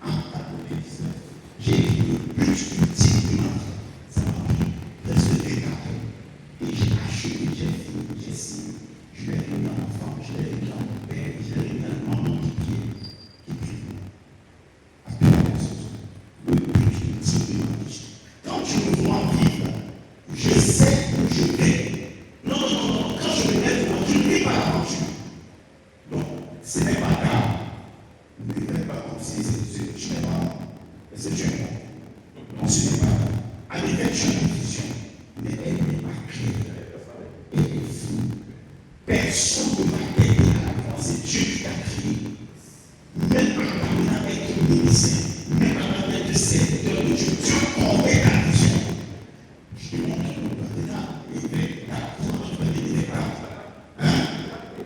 En 1999, j'ai écrit le bus de Tigimati. Ça m'a pris presque 4 heures. Et j'ai acheté, j'ai fini, j'ai signé. Je l'ai remis à ma femme, je l'ai remis à mon père, je l'ai remis à maman qui prie pour moi. Après la maison, le but de Tigimati. Quand tu me vois vivre, je sais où je vais. Non, quand je me lève, je ne vis pas l'aventure. Donc, ce n'est pas grave. Ne me lève pas comme si je n'ai pas. C'est Dieu. Non, ce n'est pas grave. Avec une vision, mais elle n'est pas claire. Elle est floue. Personne ne va t'aider à la voir. C'est Dieu qui t'a créé. Même en parlant avec le médecin, même en parlant avec le serviteur de Dieu, Dieu connaît ta vision. Je te montre le maintenant, et là, comment tu peux aider les parents?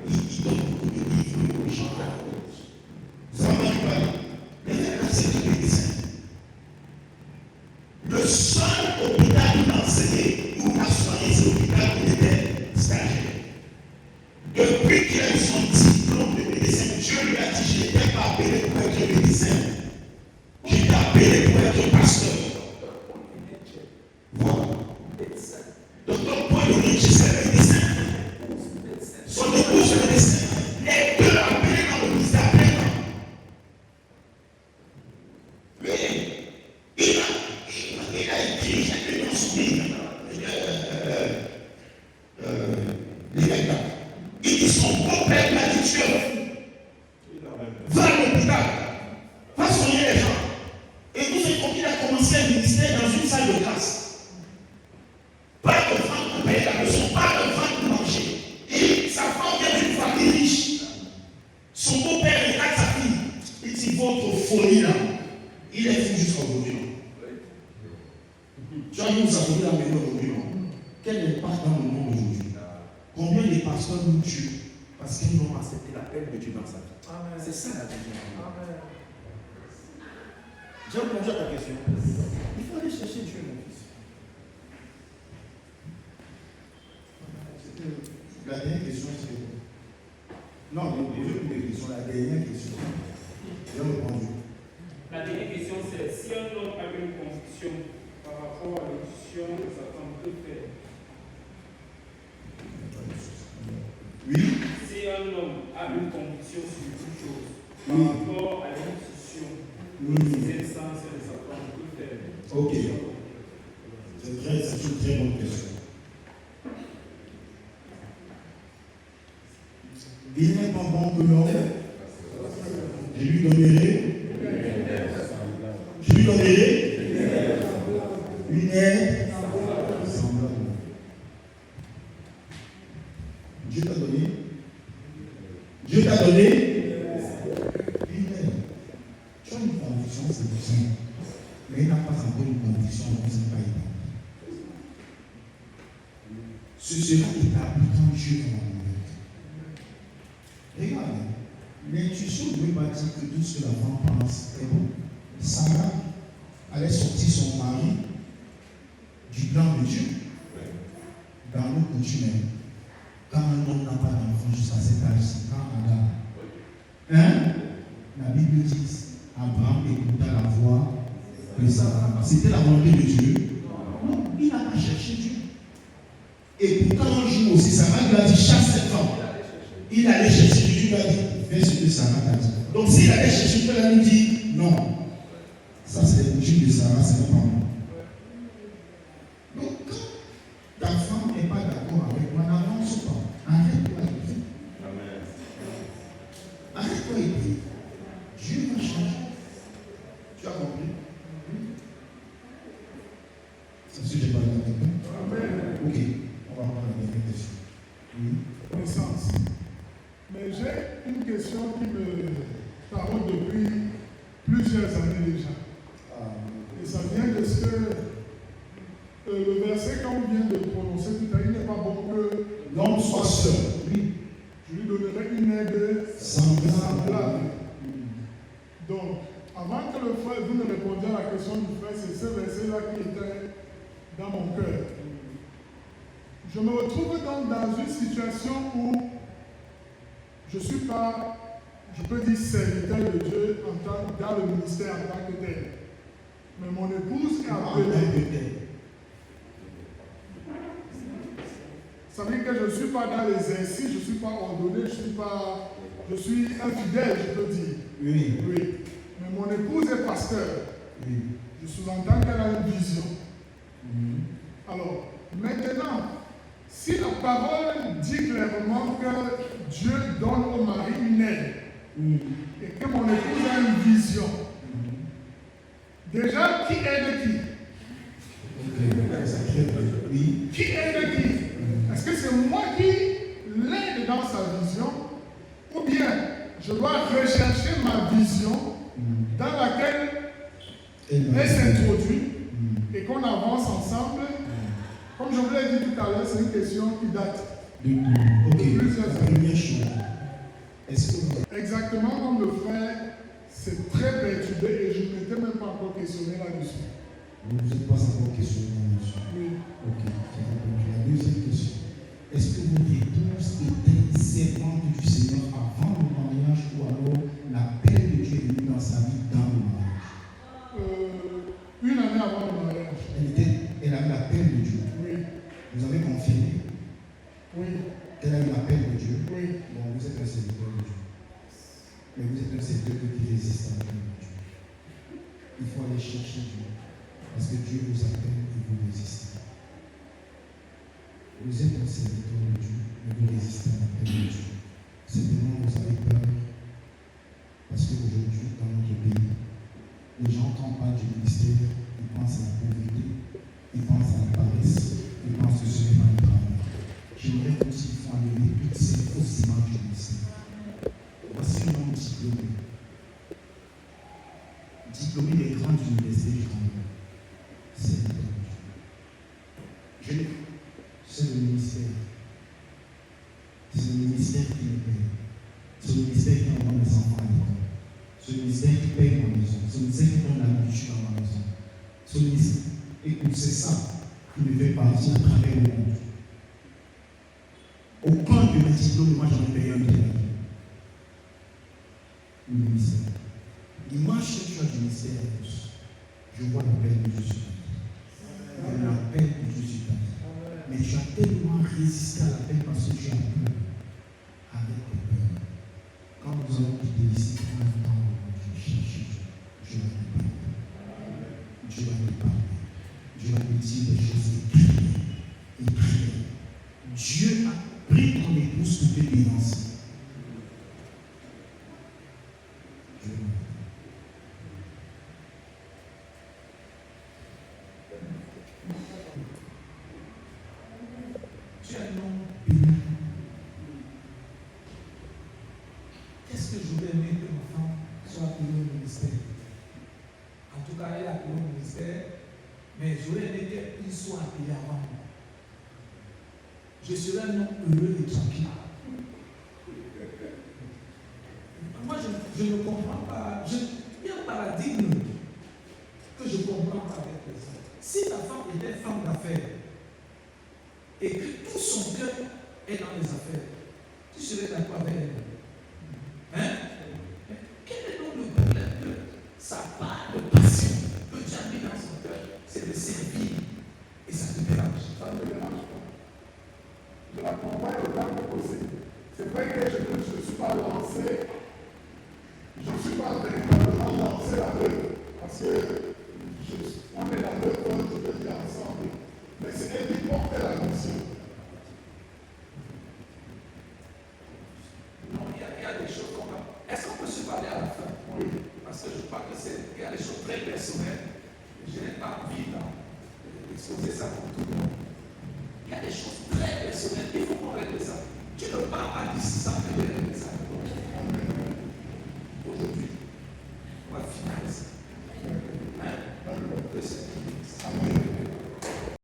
Il donne beaucoup de livres aux gens. Ça va pas parler. Il y a c'est le médecin. Le seul hôpital où m'a enseigné, où m'a soigné, c'est l'hôpital où il était stagiaire. Depuis qu'il a eu son diplôme de médecin, Dieu lui a dit, je n'étais pas appelé pour être médecin. J'étais appelé pour être pasteur. Voilà. Donc, ton point de vue, c'est médecin. Son épouse est médecin. Les deux appelés dans le ministère plein. Mais il a écrit, j'ai écrit dans son livre, les gars. Il dit son beau-père m'a dit, tu es fou. Va à l'hôpital. Va soigner les gens. Et nous avons compris, il a commencé un ministère dans une salle de classe. Pas de femme pour payer la leçon, pas de femme pour manger. Et sa femme vient d'une famille riche. Son beau-père regarde sa fille. Il dit, votre folie là, il est fou jusqu'à aujourd'hui. Tu as vu où ça fait la maison aujourd'hui, non? Quel impact dans le monde aujourd'hui? Combien de pasteurs nous tuent parce qu'ils n'ont accepté l'appel de Dieu dans sa vie? C'est ça la vision. J'ai répondu à ta question. Il faut aller chercher Dieu, mon fils. La dernière question, c'est. Non, je posé une question. La dernière question. J'ai répondu. La dernière question, c'est si un homme a une conviction par rapport à l'édition de sa femme, que faire? Oui. Si un homme a une conviction sur une chose par rapport à l'exécution des instances de sa femme, que faire? Ok. C'est une très bonne question. Il n'est pas bon que l'homme, je lui donnerai une aide semblable. Dieu t'a donné une aide. Tu as une conviction, c'est bien, mais il n'a pas encore une conviction, donc ce n'est pas établi. Ce sera établi quand Dieu va l'enlever. Regarde, l'intuition ne veut pas dire que tout ce que la femme pense est bon. Sarah allait sortir son mari du plan de Dieu dans nos coutumes. Quand un homme n'a pas d'enfant jusqu'à cet âge, c'est quand Adam. La Bible dit Abraham écouta la voix de Sarah. C'était la volonté de Dieu. Non, il n'a pas cherché Dieu. Et pourtant, un jour aussi, Sarah lui a dit chasse cette femme. Il allait chercher Dieu, lui a dit fais ce que Sarah t'a dit. Donc s'il allait chercher Dieu, il lui dit non. Ça, c'est les coutumes de Sarah, c'est pas moi. Donc, quand ta femme n'est pas d'accord avec moi, n'avance pas. Arrête-toi et prie. Arrête-toi et prie. Dieu va changer. Tu as compris? C'est ce que j'ai parlé avec toi. Ok, on va voir la dernière question. Oui. Connaissance. Mais j'ai une question qui me taraude depuis plusieurs années déjà. Et ça vient de ce que le verset qu'on vient de prononcer tout à l'heure, il n'est pas bon que L'homme soit seul. Oui. je lui donnerai une aide semblable. Donc, avant que le frère, vous ne répondiez à la question du frère, c'est ce verset-là qui était dans mon cœur. Je me retrouve donc dans une situation où je ne suis pas, je peux dire, serviteur de Dieu dans le ministère en tant que tel. Mais mon épouse est appelée. Ça veut dire que je ne suis pas dans l'exercice, je ne suis pas ordonné, je suis infidèle, je peux dire. Oui. Oui. Mais mon épouse est pasteur. Oui. Je sous-entends qu'elle a une vision. Alors, maintenant, si la parole dit clairement que Dieu donne au mari une aide et que mon épouse a une vision, déjà, qui aide qui? Oui. Qui aide qui? Est-ce que c'est moi qui l'aide dans sa vision ou bien je dois rechercher ma vision dans laquelle elle s'introduit et qu'on avance ensemble? Comme je vous l'ai dit tout à l'heure, c'est une question qui date Ok, de plusieurs la années. première chose, est-ce que vous... Exactement comme le frère s'est très perturbé et je ne m'étais même pas encore questionné là-dessus. Vous n'êtes pas encore questionné là-dessus? Oui. Ok, c'est répondu. La deuxième question, est-ce que votre épouse était servante du Seigneur avant le mariage ou alors l'appel de Dieu est venu dans sa vie dans le mariage? Une année avant le mariage. Elle avait l'appel de Dieu. Oui. Vous avez confirmé? Oui. Elle a eu l'appel de Dieu. Oui. Bon, vous êtes un serviteur de Dieu. Mais vous êtes un serviteur qui résiste à l'appel de Dieu. Il faut aller chercher Dieu. Parce que Dieu vous appelle et vous résistez. Vous êtes un serviteur de Dieu, mais vous résistez à l'appel de Dieu. Simplement, vous avez peur. Parce qu'aujourd'hui, dans notre pays, les gens, quand on parle du ministère, ils pensent à la pauvreté, ils pensent à la paresse, ils pensent que ce n'est pas le travail. J'aimerais aussi faire enlever toutes ces fausses images du ministère. Voici un homme diplômé. Diplômé des grandes universités du Cameroun. C'est le c'est le ministère. C'est le ministère qui me paye. C'est le ministère qui envoie mes enfants à l'école. C'est le ministère qui paye ma maison. C'est le ministère qui donne la nourriture dans ma maison. C'est le ministère. Écoute, c'est ça qui me fait partir à travers le monde. Aucun de mes diplômes, moi j'en ai payé un de la vie. Le ministère. L'image que tu as du ministère est douce. Je vois l'appel de Dieu sur ta vie. L'appel de Dieu sur ta vie. Mais tu as tellement résisté à l'appel parce que tu as peur. Avec tes peurs. Quand nous allons quitter ici, prends un temps où tu cherches Dieu. Dieu va te parler. Dieu va te parler. Dieu va te dire des choses écrites. Dieu a pris ton épouse pour te dénoncer. Tu es un homme béni. Qu'est-ce que je vais aimer que ma femme soit appelée au ministère? En tout cas, elle est appelée au ministère, mais j'aurais aimé qu'il soit appelé avant moi. Je serai un homme heureux et tranquille. Moi, je ne comprends pas. Il y a un paradigme que je ne comprends pas avec les hommes. Si ta femme était femme d'affaires et que tout son cœur est dans les affaires, tu serais d'accord avec elle. Hein? Quel est donc le problème? très personnelles. Je n'ai pas envie d'exposer ça pour tout le monde. Il y a des choses très personnelles, il faut qu'on règle ça. Tu ne pars pas d'ici sans que tu règles ça. Aujourd'hui,